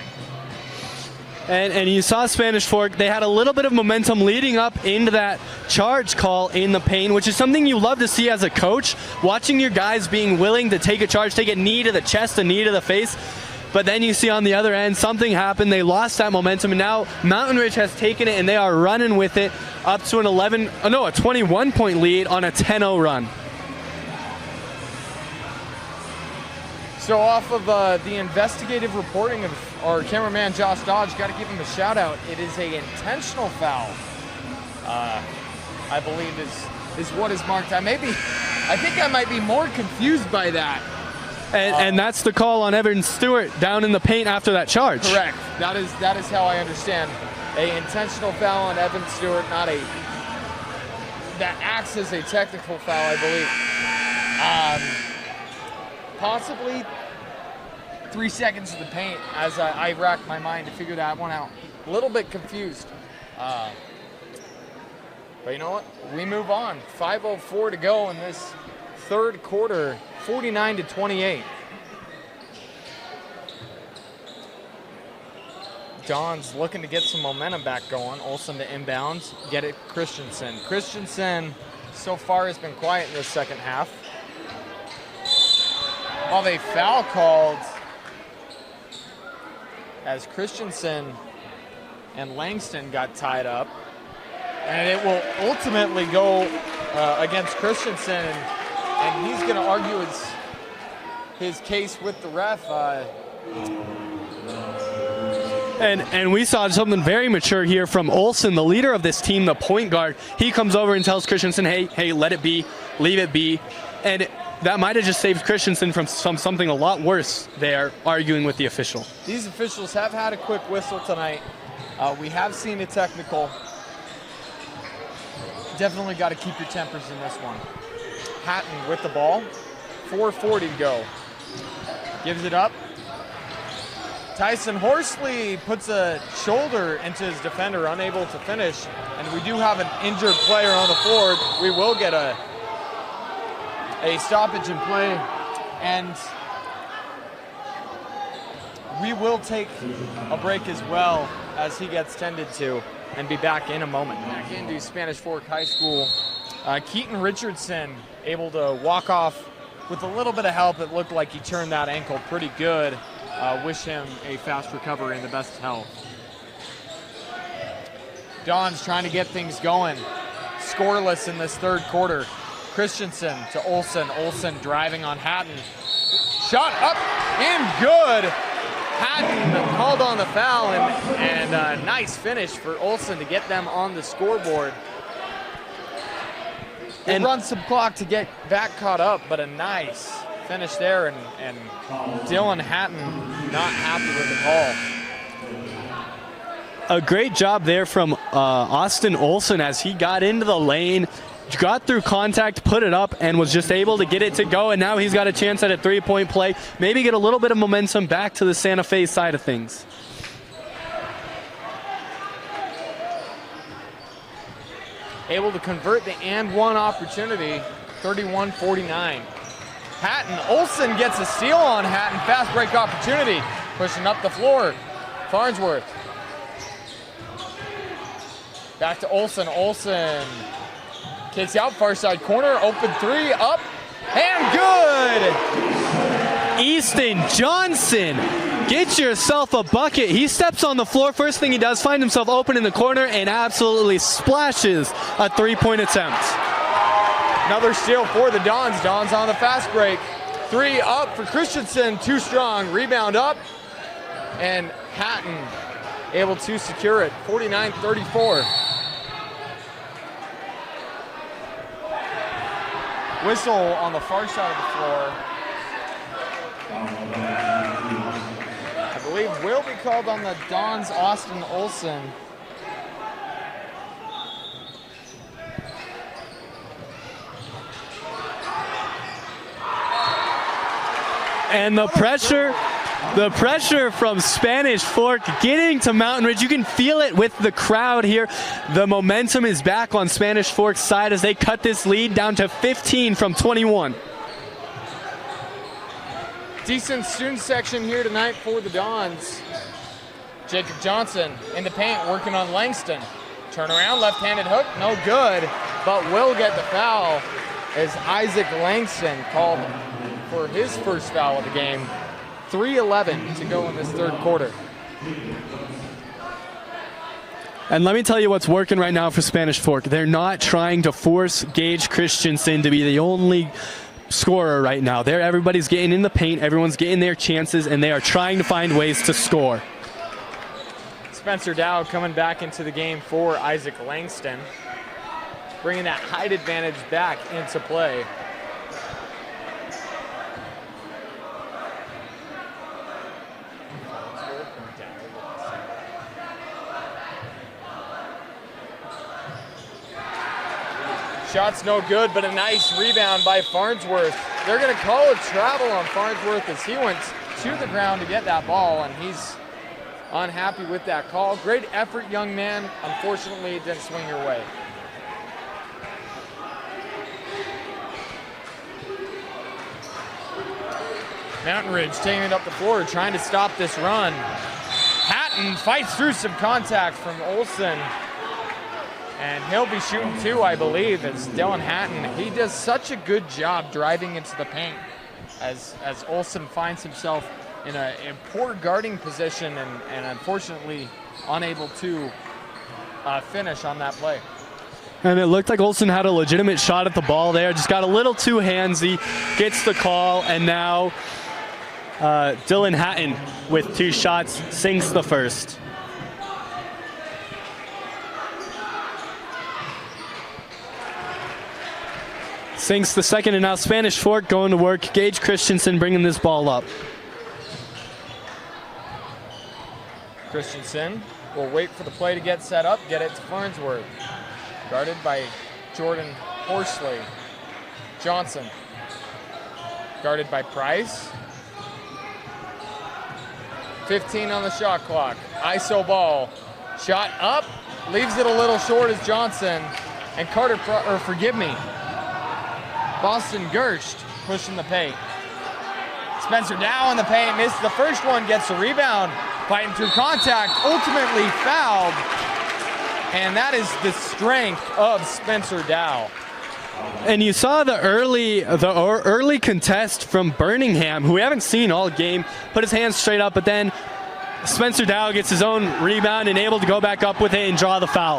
Speaker 2: And you saw Spanish Fork, they had a little bit of momentum leading up into that charge call in the paint, which is something you love to see as a coach, watching your guys being willing to take a charge, take a knee to the chest, a knee to the face. But then you see on the other end, something happened. They lost that momentum, and now Mountain Ridge has taken it, and they are running with it up to a 21-point lead on a 10-0 run.
Speaker 1: So off of the investigative reporting of our cameraman Josh Dodge, got to give him a shout out. It is an intentional foul. I believe is what is marked. I think I might be more confused by that.
Speaker 2: And that's the call on Evan Stewart down in the paint after that charge.
Speaker 1: Correct. That is how I understand. A intentional foul on Evan Stewart, not a that acts as a technical foul, I believe. Possibly 3 seconds in the paint as I racked my mind to figure that one out. A little bit confused. But you know what? We move on. 5:04 to go in this third quarter, 49-28. Don's looking to get some momentum back going. Olsen to inbounds, get it Christensen. Christensen so far has been quiet in the second half. While a foul called as Christensen and Langston got tied up. And it will ultimately go against Christensen, and he's going to argue his case with the ref.
Speaker 2: And we saw something very mature here from Olsen, the leader of this team, the point guard. He comes over and tells Christensen, hey, let it be, leave it be. And that might have just saved Christensen from something a lot worse. They are arguing with the official.
Speaker 1: These officials have had a quick whistle tonight. We have seen a technical. Definitely got to keep your tempers in this one. Hatton with the ball. 4:40 to go. Gives it up. Tyson Horsley puts a shoulder into his defender, unable to finish. And we do have an injured player on the floor. We will get a stoppage in play. And we will take a break as well as he gets tended to and be back in a moment. Back into Spanish Fork High School. Keaton Richardson able to walk off with a little bit of help. It looked like he turned that ankle pretty good. Wish him a fast recovery and the best health. Don's trying to get things going. Scoreless in this third quarter. Christensen to Olsen. Olsen driving on Hatton. Shot up and good. Hatton called on the foul, and a nice finish for Olsen to get them on the scoreboard. And run some clock to get back caught up, but a nice finish there, and Dylan Hatton not happy with the call.
Speaker 2: A great job there from Austin Olsen as he got into the lane, got through contact, put it up, and was just able to get it to go. And now he's got a chance at a three-point play, maybe get a little bit of momentum back to the Santa Fe side of things.
Speaker 1: Able to convert the and one opportunity, 31-49. Hatton, Olsen gets a steal on Hatton, fast break opportunity, pushing up the floor. Farnsworth. Back to Olsen. Olsen kicks out, far side corner, open three, up, and good!
Speaker 2: Easton Johnson, get yourself a bucket. He steps on the floor, first thing he does, find himself open in the corner and absolutely splashes a three-point attempt.
Speaker 1: Another steal for the Dons. Dons on the fast break. Three up for Christensen, too strong. Rebound up, and Hatton able to secure it, 49-34. Whistle on the far side of the floor. I believe will be called on the Dons, Austin Olsen.
Speaker 2: And the pressure from Spanish Fork getting to Mountain Ridge. You can feel it with the crowd here. The momentum is back on Spanish Fork's side as they cut this lead down to 15 from 21.
Speaker 1: Decent student section here tonight for the Dons. Jacob Johnson in the paint working on Langston. Turnaround, left-handed hook, no good, but will get the foul as Isaac Langston called for his first foul of the game. 3:11 to go in this third quarter.
Speaker 2: And let me tell you what's working right now for Spanish Fork. They're not trying to force Gage Christensen to be the only scorer right now. Everybody's getting in the paint, everyone's getting their chances, and they are trying to find ways to score.
Speaker 1: Spencer Dow coming back into the game for Isaac Langston, bringing that height advantage back into play. Shot's no good, but a nice rebound by Farnsworth. They're going to call a travel on Farnsworth as he went to the ground to get that ball, and he's unhappy with that call. Great effort, young man. Unfortunately, it didn't swing your way. Mountain Ridge taking it up the floor, trying to stop this run. Hatton fights through some contact from Olsen. And he'll be shooting 2, I believe, as Dylan Hatton. He does such a good job driving into the paint as Olsen finds himself in a poor guarding position and unfortunately unable to finish on that play.
Speaker 2: And it looked like Olsen had a legitimate shot at the ball there, just got a little too handsy, gets the call, and now Dylan Hatton with 2 shots sinks the first. Sinks the second, and now Spanish Fork going to work. Gage Christensen bringing this ball up.
Speaker 1: Christensen will wait for the play to get set up, get it to Farnsworth. Guarded by Jordan Horsley. Johnson. Guarded by Price. 15 on the shot clock. ISO ball. Shot up. Leaves it a little short as Johnson. And Boston Gerst pushing the paint. Spencer Dow in the paint. Misses the first one. Gets the rebound. Fighting through contact. Ultimately fouled. And that is the strength of Spencer Dow.
Speaker 2: And you saw the early contest from Birmingham, who we haven't seen all game, put his hands straight up, but then Spencer Dow gets his own rebound and able to go back up with it and draw the foul.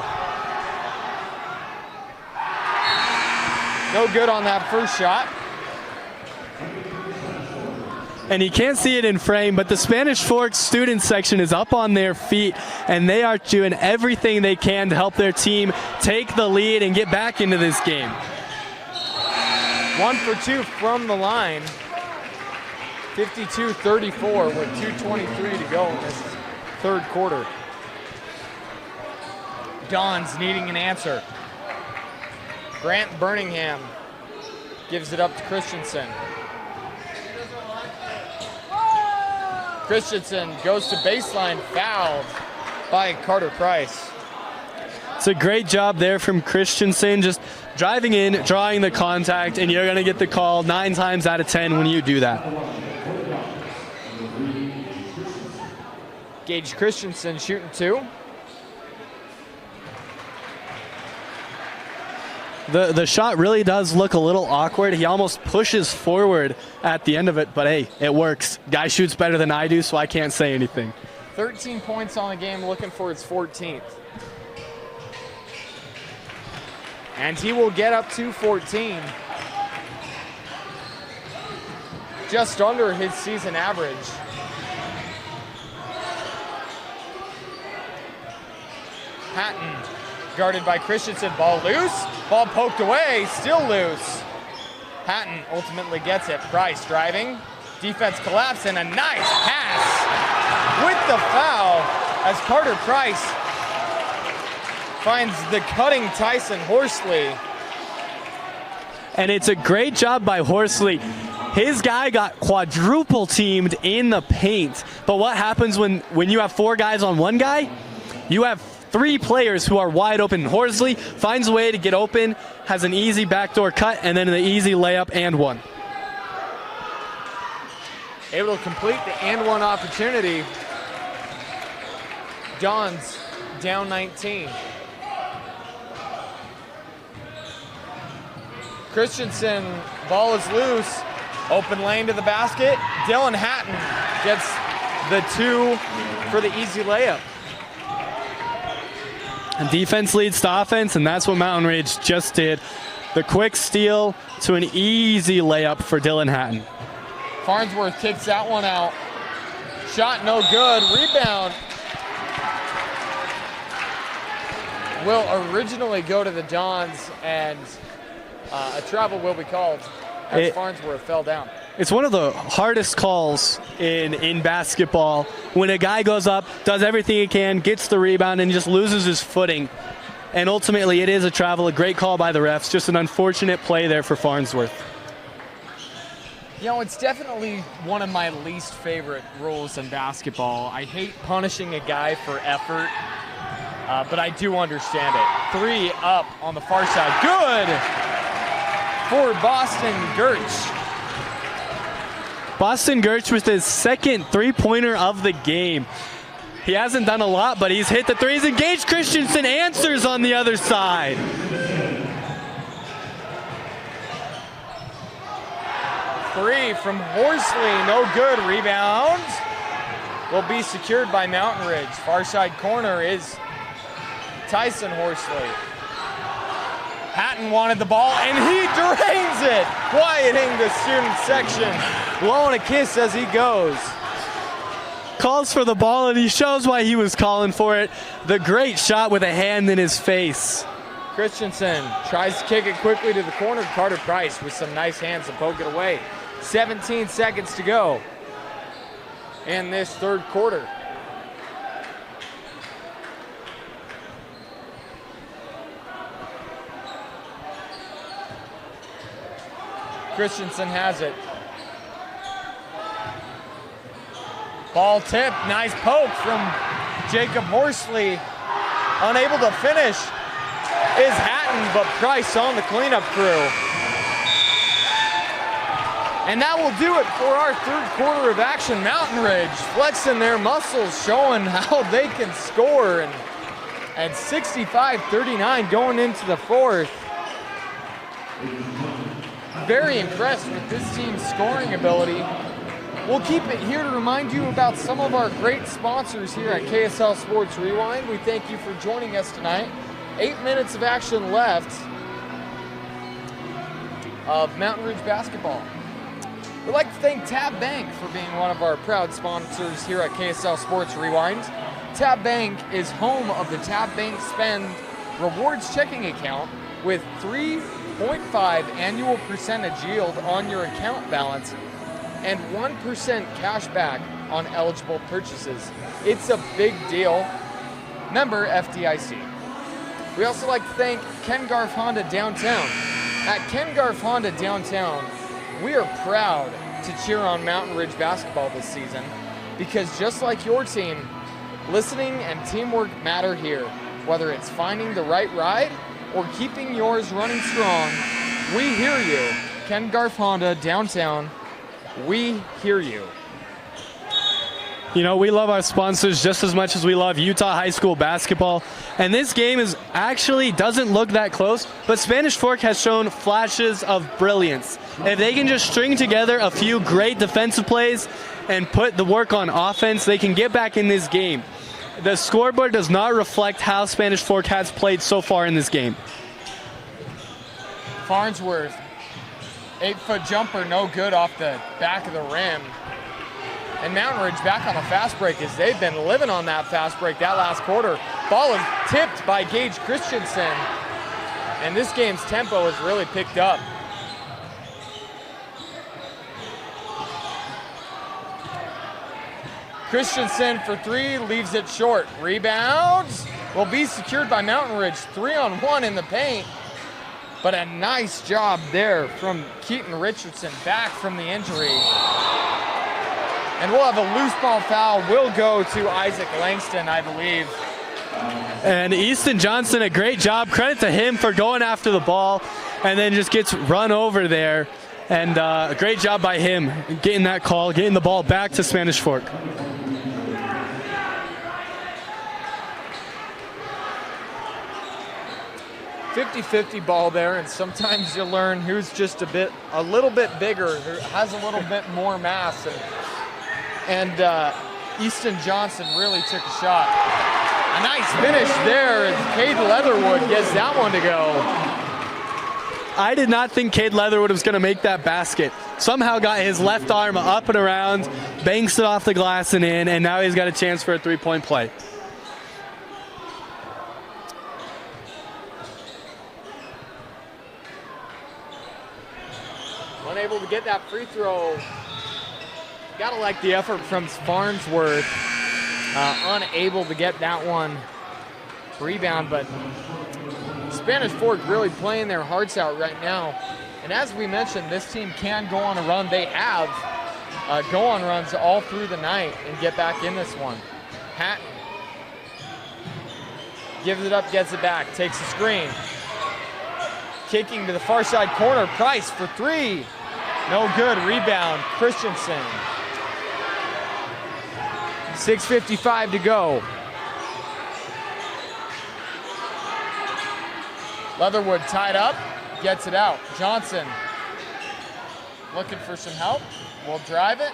Speaker 1: No good on that first shot.
Speaker 2: And you can't see it in frame, but the Spanish Fork student section is up on their feet, and they are doing everything they can to help their team take the lead and get back into this game.
Speaker 1: 1 for 2 from the line. 52-34 with 2:23 to go in this third quarter. Dons needing an answer. Grant Birmingham gives it up to Christensen. Christensen goes to baseline, fouled by Carter Price.
Speaker 2: It's a great job there from Christensen, just driving in, drawing the contact, and you're going to get the call 9 times out of 10 when you do that.
Speaker 1: Gage Christensen shooting 2.
Speaker 2: The shot really does look a little awkward. He almost pushes forward at the end of it, but hey, it works. Guy shoots better than I do, so I can't say anything.
Speaker 1: 13 points on the game, looking for his 14th. And he will get up to 14. Just under his season average. Hatton guarded by Christensen, ball loose, ball poked away, still loose. Hatton ultimately gets it. Price driving, defense collapse, and a nice pass with the foul as Carter Price finds the cutting Tyson Horsley.
Speaker 2: And it's a great job by Horsley. His guy got quadruple teamed in the paint. But what happens when you have 4 guys on one guy? You have 3 players who are wide open. Horsley finds a way to get open, has an easy backdoor cut, and then an easy layup and one.
Speaker 1: Able to complete the and one opportunity. Dons down 19. Christensen, ball is loose. Open lane to the basket. Dylan Hatton gets the 2 for the easy layup.
Speaker 2: And defense leads to offense, and that's what Mountain Ridge just did. The quick steal to an easy layup for Dylan Hatton.
Speaker 1: Farnsworth kicks that one out. Shot no good. Rebound will originally go to the Dons, and a travel will be called as Farnsworth fell down.
Speaker 2: It's one of the hardest calls in basketball when a guy goes up, does everything he can, gets the rebound, and just loses his footing. And ultimately, it is a travel, a great call by the refs. Just an unfortunate play there for Farnsworth.
Speaker 1: You know, it's definitely one of my least favorite rules in basketball. I hate punishing a guy for effort, but I do understand it. 3 up on the far side. Good for Boston Gertz.
Speaker 2: Boston Gertz with his second three-pointer of the game. He hasn't done a lot, but he's hit the threes. Engaged Christensen answers on the other side.
Speaker 1: Three from Horsley, no good. Rebound will be secured by Mountain Ridge. Far side corner is Tyson Horsley. Hatton wanted the ball, and he drains it, quieting the student section, blowing a kiss as he goes.
Speaker 2: Calls for the ball, and he shows why he was calling for it. The great shot with a hand in his face.
Speaker 1: Christensen tries to kick it quickly to the corner. Carter Price with some nice hands to poke it away. 17 seconds to go in this third quarter. Christensen has it. Ball tipped, nice poke from Jacob Horsley. Unable to finish is Hatton, but Price on the cleanup crew. And that will do it for our third quarter of action. Mountain Ridge flexing their muscles, showing how they can score. And 65-39 going into the fourth. Very impressed with this team's scoring ability. We'll keep it here to remind you about some of our great sponsors here at KSL Sports Rewind. We thank you for joining us tonight. 8 minutes of action left of Mountain Ridge basketball. We'd like to thank Tab Bank for being one of our proud sponsors here at KSL Sports Rewind. Tab Bank is home of the Tab Bank Spend Rewards checking account with 3.5 annual percentage yield on your account balance and 1% cash back on eligible purchases. It's a big deal. Member FDIC. We also like to thank Ken Garf Honda Downtown. At Ken Garf Honda Downtown, we are proud to cheer on Mountain Ridge basketball this season because just like your team, listening and teamwork matter here. Whether it's finding the right ride or keeping yours running strong, we hear you. Ken Garf Honda Downtown, we hear you.
Speaker 2: You know, we love our sponsors just as much as we love Utah High School basketball. And this game doesn't look that close, but Spanish Fork has shown flashes of brilliance. If they can just string together a few great defensive plays and put the work on offense, they can get back in this game. The scoreboard does not reflect how Spanish Fork has played so far in this game.
Speaker 1: Farnsworth, 8-foot jumper, no good off the back of the rim. And Mountain Ridge back on a fast break as they've been living on that fast break that last quarter. Ball is tipped by Gage Christensen. And this game's tempo has really picked up. Christensen for three, leaves it short. Rebounds will be secured by Mountain Ridge. 3-on-1 in the paint. But a nice job there from Keaton Richardson back from the injury. And we'll have a loose ball foul. Will go to Isaac Langston, I believe.
Speaker 2: And Easton Johnson, a great job. Credit to him for going after the ball and then just gets run over there. And a great job by him getting that call, getting the ball back to Spanish Fork.
Speaker 1: .50 ball there, and sometimes you learn who's just a little bit bigger, who has a little bit more mass. And Easton Johnson really took a shot. A nice finish there as Cade Leatherwood gets that one to go.
Speaker 2: I did not think Cade Leatherwood was going to make that basket. Somehow got his left arm up and around, banks it off the glass and in, and now he's got a chance for a three-point play.
Speaker 1: Unable to get that free throw. Gotta like the effort from Farnsworth. Unable to get that one rebound, but Spanish Fork really playing their hearts out right now. And as we mentioned, this team can go on a run. They have go on runs all through the night and get back in this one. Hatton gives it up, gets it back, takes the screen. Kicking to the far side corner, Price for three. No good. Rebound, Christensen. 6:55 to go. Leatherwood tied up, gets it out. Johnson looking for some help. Will drive it,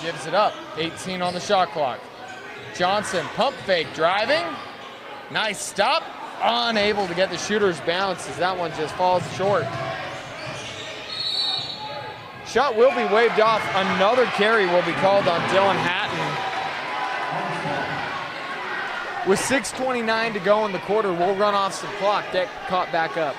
Speaker 1: gives it up. 18 on the shot clock. Johnson, pump fake, driving. Nice stop. Unable to get the shooter's bounce as that one just falls short. Shot will be waved off. Another carry will be called on Dylan Hatton. With 6:29 to go in the quarter, we'll run off some clock. Get caught back up.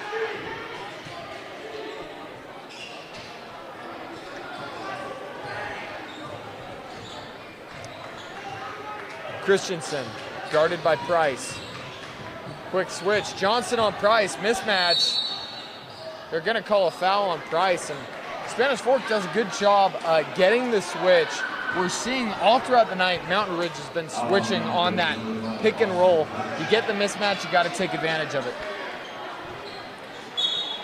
Speaker 1: Christensen, guarded by Price. Quick switch, Johnson on Price, mismatch. They're gonna call a foul on Price, and Spanish Fork does a good job getting the switch. We're seeing all throughout the night, Mountain Ridge has been switching on that pick and roll. You get the mismatch, you gotta take advantage of it.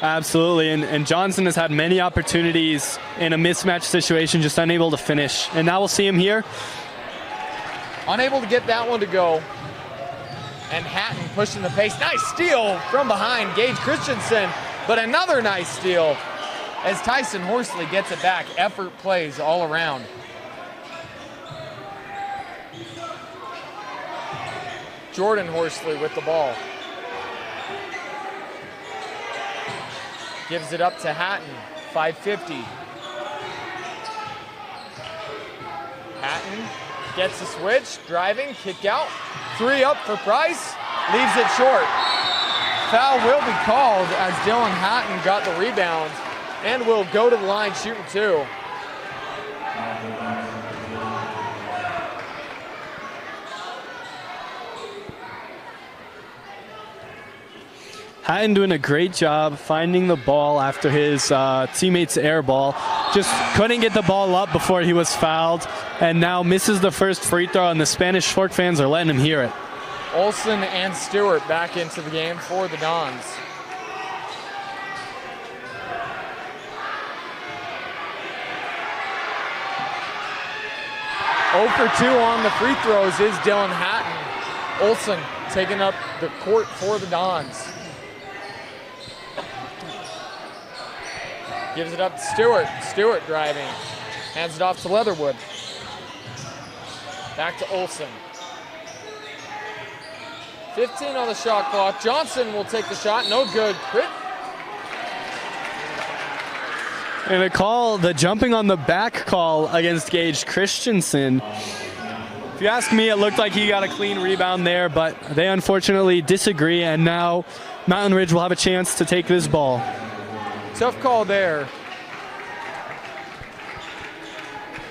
Speaker 2: Absolutely, and Johnson has had many opportunities in a mismatch situation, just unable to finish. And now we'll see him here.
Speaker 1: Unable to get that one to go. And Hatton pushing the pace. Nice steal from behind Gage Christensen, but another nice steal as Tyson Horsley gets it back. Effort plays all around. Jordan Horsley with the ball. Gives it up to Hatton, 5:50. Hatton gets the switch, driving, kick out. 3 up for Price, leaves it short. Foul will be called as Dylan Hatton got the rebound and will go to the line shooting 2.
Speaker 2: Hatton doing a great job finding the ball after his teammate's air ball. Just couldn't get the ball up before he was fouled, and now misses the first free throw, and the Spanish Fork fans are letting him hear it.
Speaker 1: Olsen and Stewart back into the game for the Dons. Oh for 2 on the free throws is Dylan Hatton. Olsen taking up the court for the Dons. Gives it up to Stewart. Stewart driving. Hands it off to Leatherwood. Back to Olsen. 15 on the shot clock. Johnson will take the shot. No good. Crit.
Speaker 2: And a call, the jumping on the back call against Gage Christensen. If you ask me, it looked like he got a clean rebound there, but they unfortunately disagree, and now Mountain Ridge will have a chance to take this ball.
Speaker 1: Tough call there.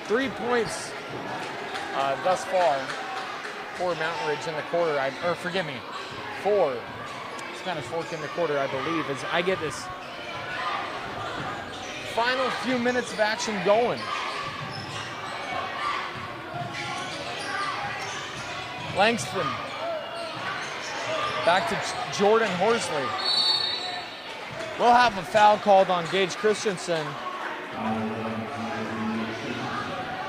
Speaker 1: 3 points thus far for Mountain Ridge in the quarter. Forgive me, 4 Spanish Fork in the quarter, I believe, as I get this final few minutes of action going. Langston. Back to Jordan Horsley. We'll have a foul called on Gage Christensen.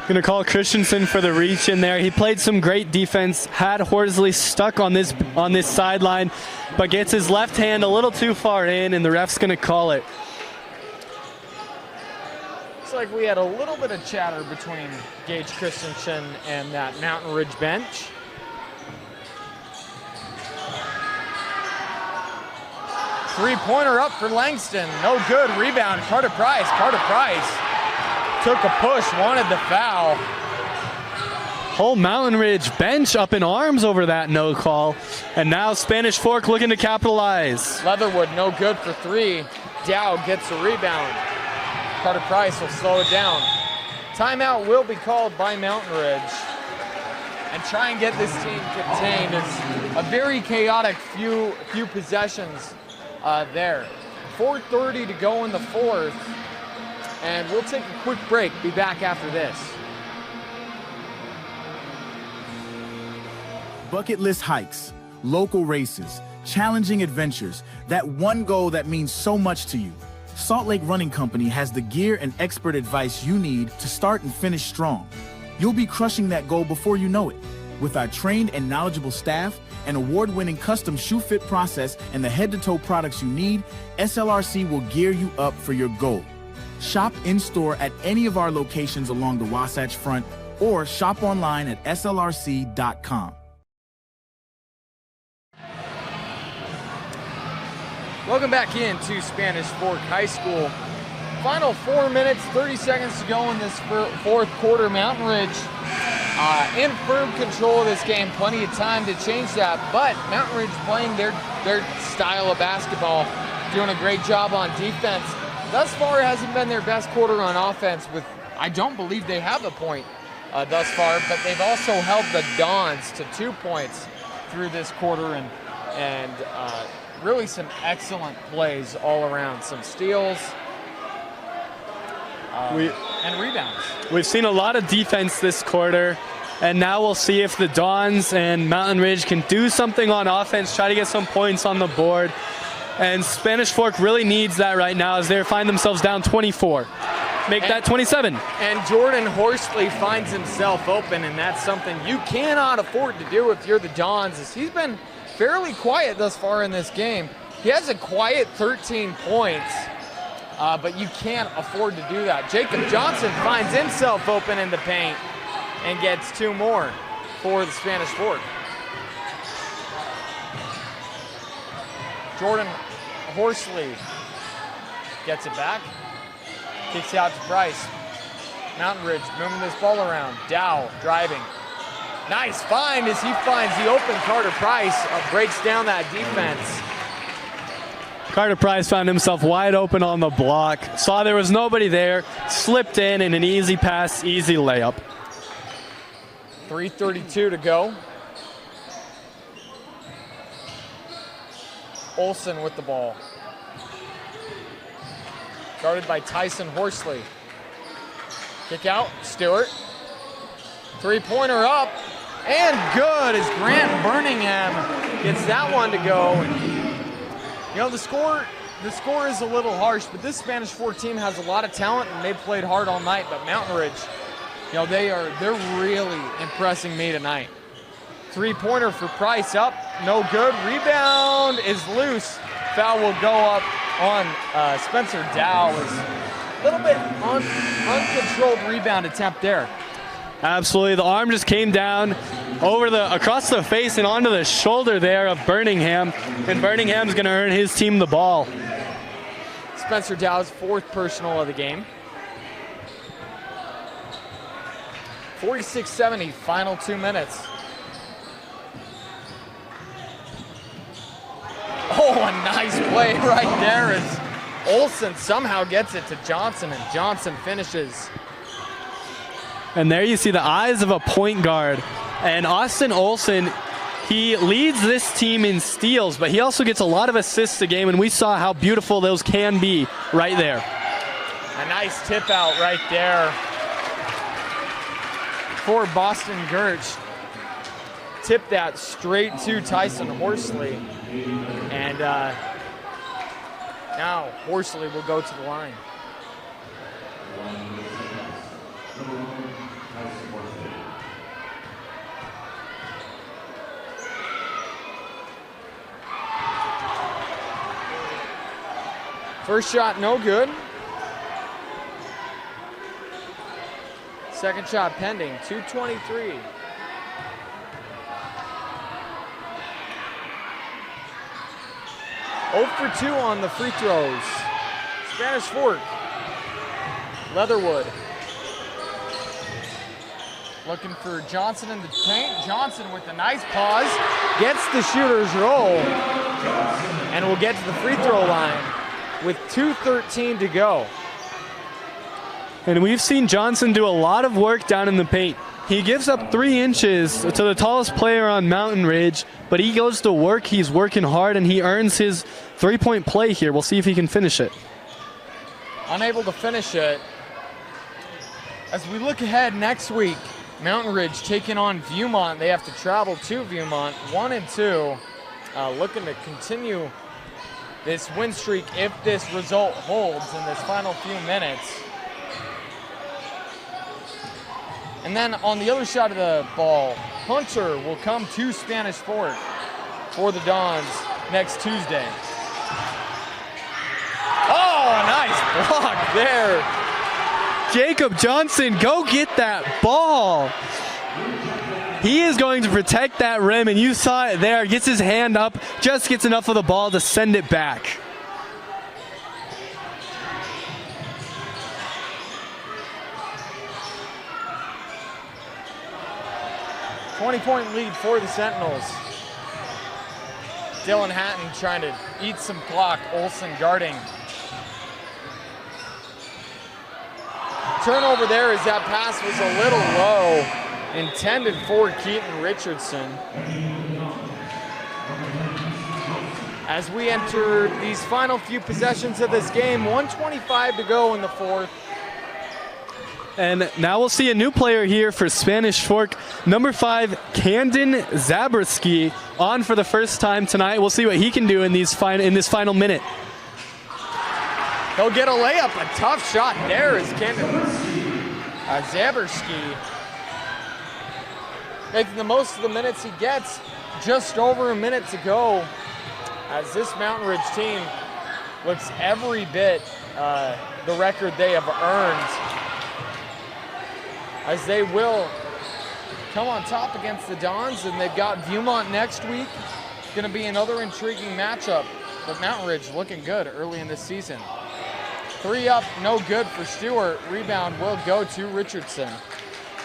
Speaker 2: Going to call Christensen for the reach in there. He played some great defense, had Horsley stuck on this sideline, but gets his left hand a little too far in, and the ref's going to call it.
Speaker 1: Looks like we had a little bit of chatter between Gage Christensen and that Mountain Ridge bench. Three-pointer up for Langston. No good. Rebound. Carter Price. Carter Price took a push, wanted the foul.
Speaker 2: Whole Mountain Ridge bench up in arms over that no call. And now Spanish Fork looking to capitalize.
Speaker 1: Leatherwood no good for 3. Dow gets a rebound. Carter Price will slow it down. Timeout will be called by Mountain Ridge. And try and get this team contained. It's a very chaotic few possessions there. 4:30 to go in the 4th. And we'll take a quick break. Be back after this.
Speaker 3: Bucket list hikes, local races, challenging adventures, that one goal that means so much to you. Salt Lake Running Company has the gear and expert advice you need to start and finish strong. You'll be crushing that goal before you know it. With our trained and knowledgeable staff, an award-winning custom shoe fit process, and the head-to-toe products you need, SLRC will gear you up for your goal. Shop in-store at any of our locations along the Wasatch Front or shop online at slrc.com.
Speaker 1: Welcome back into Spanish Fork High School. Final 4 minutes, 30 seconds to go in this fourth quarter. Mountain Ridge in firm control of this game. Plenty of time to change that, but Mountain Ridge playing their style of basketball, doing a great job on defense. Thus far, it hasn't been their best quarter on offense. I don't believe they have a point thus far, but they've also held the Dons to 2 points through this quarter, and really some excellent plays all around. Some steals and rebounds.
Speaker 2: We've seen a lot of defense this quarter, and now we'll see if the Dons and Mountain Ridge can do something on offense, try to get some points on the board. And Spanish Fork really needs that right now as they find themselves down 24. Make that 27.
Speaker 1: And Jordan Horsley finds himself open, and that's something you cannot afford to do if you're the Dons. He's been fairly quiet thus far in this game. He has a quiet 13 points, but you can't afford to do that. Jacob Johnson finds himself open in the paint and gets 2 more for the Spanish Fork. Jordan Horsley gets it back, kicks out to Price. Mountain Ridge moving this ball around. Dow driving. Nice find as he finds the open Carter Price, breaks down that defense.
Speaker 2: Carter Price found himself wide open on the block, saw there was nobody there, slipped in, and an easy pass, easy layup.
Speaker 1: 3:32 to go. Olsen with the ball. Guarded by Tyson Horsley. Kick out, Stewart. Three-pointer up, and good as Grant Birmingham gets that one to go. You know, the score is a little harsh, but this Spanish Fork team has a lot of talent, and they've played hard all night. But Mountain Ridge, you know, they're really impressing me tonight. Three-pointer for Price up, no good. Rebound is loose. Foul will go up on Spencer Dow. A little bit uncontrolled rebound attempt there.
Speaker 2: Absolutely, the arm just came down across the face and onto the shoulder there of Birmingham, and Birmingham's going to earn his team the ball.
Speaker 1: Spencer Dow's 4th personal of the game. 46-70, final 2 minutes. Oh, a nice play right there as Olsen somehow gets it to Johnson, and Johnson finishes.
Speaker 2: And there you see the eyes of a point guard. And Austin Olsen, he leads this team in steals, but he also gets a lot of assists a game, and we saw how beautiful those can be right there.
Speaker 1: A nice tip out right there for Boston Gertz. Tip that straight to Tyson Horsley. And now Horsley will go to the line. First shot, no good. Second shot pending, 2:23. Oh for 2 on the free throws. Spanish Fork. Leatherwood. Looking for Johnson in the paint. Johnson with a nice pause. Gets the shooter's roll. And will get to the free throw line with 2:13 to go.
Speaker 2: And we've seen Johnson do a lot of work down in the paint. He gives up 3 inches to the tallest player on Mountain Ridge, but he goes to work, he's working hard, and he earns his 3-point play here. We'll see if he can finish it.
Speaker 1: Unable to finish it. As we look ahead next week, Mountain Ridge taking on Viewmont. They have to travel to Viewmont, 1-2, looking to continue this win streak if this result holds in this final few minutes. And then on the other side of the ball, Hunter will come to Spanish Fork for the Dons next Tuesday. Oh, nice block there.
Speaker 2: Jacob Johnson, go get that ball. He is going to protect that rim, and you saw it there. Gets his hand up, just gets enough of the ball to send it back.
Speaker 1: "20-point lead for the Sentinels. Dylan Hatton trying to eat some clock. Olsen guarding. Turnover there as that pass was a little low. Intended for Keaton Richardson. As we enter these final few possessions of this game, 1:25 to go in the fourth.
Speaker 2: And now we'll see a new player here for Spanish Fork. Number 5, Camden Zabriskie, on for the first time tonight. We'll see what he can do in this final minute.
Speaker 1: He'll get a layup. A tough shot there is Camden Zabriskie. Making the most of the minutes he gets. Just over a minute to go as this Mountain Ridge team looks every bit the record they have earned, as they will come on top against the Dons, and they've got Viewmont next week. It's going to be another intriguing matchup, but Mountain Ridge looking good early in this season. 3 up, no good for Stewart. Rebound will go to Richardson.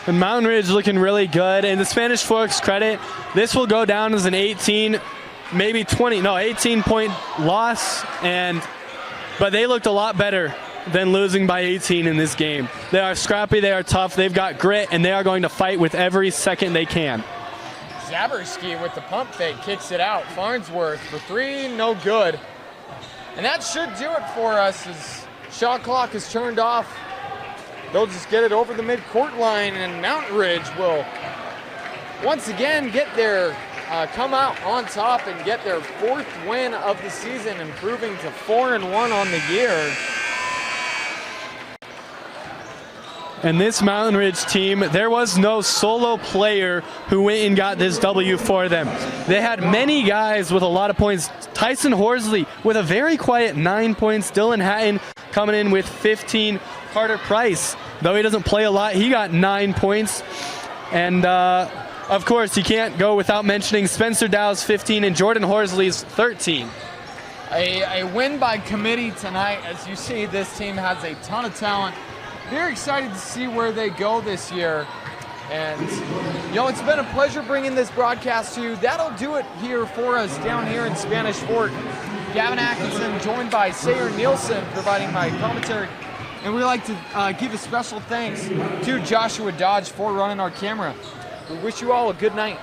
Speaker 2: And Mountain Ridge looking really good. And the Spanish Fork's credit, this will go down as an 18, maybe 18-point loss. But they looked a lot better than losing by 18 in this game. They are scrappy, they are tough, they've got grit, and they are going to fight with every second they can.
Speaker 1: Zabriskie with the pump fake kicks it out. Farnsworth for 3, no good. And that should do it for us as shot clock is turned off. They'll just get it over the midcourt line, and Mountain Ridge will once again come out on top and get their 4th win of the season, improving to 4-1 on the year.
Speaker 2: And this Mountain Ridge team, there was no solo player who went and got this W for them. They had many guys with a lot of points. Tyson Horsley with a very quiet 9 points. Dylan Hatton coming in with 15. Carter Price, though he doesn't play a lot, he got 9 points. And of course, you can't go without mentioning Spencer Dow's 15 and Jordan Horsley's 13.
Speaker 1: A win by committee tonight. As you see, this team has a ton of talent. Very excited to see where they go this year. And, it's been a pleasure bringing this broadcast to you. That'll do it here for us down here in Spanish Fork. Gavin Atkinson joined by Sayer Nielsen providing my commentary. And we'd like to give a special thanks to Joshua Dodge for running our camera. We wish you all a good night.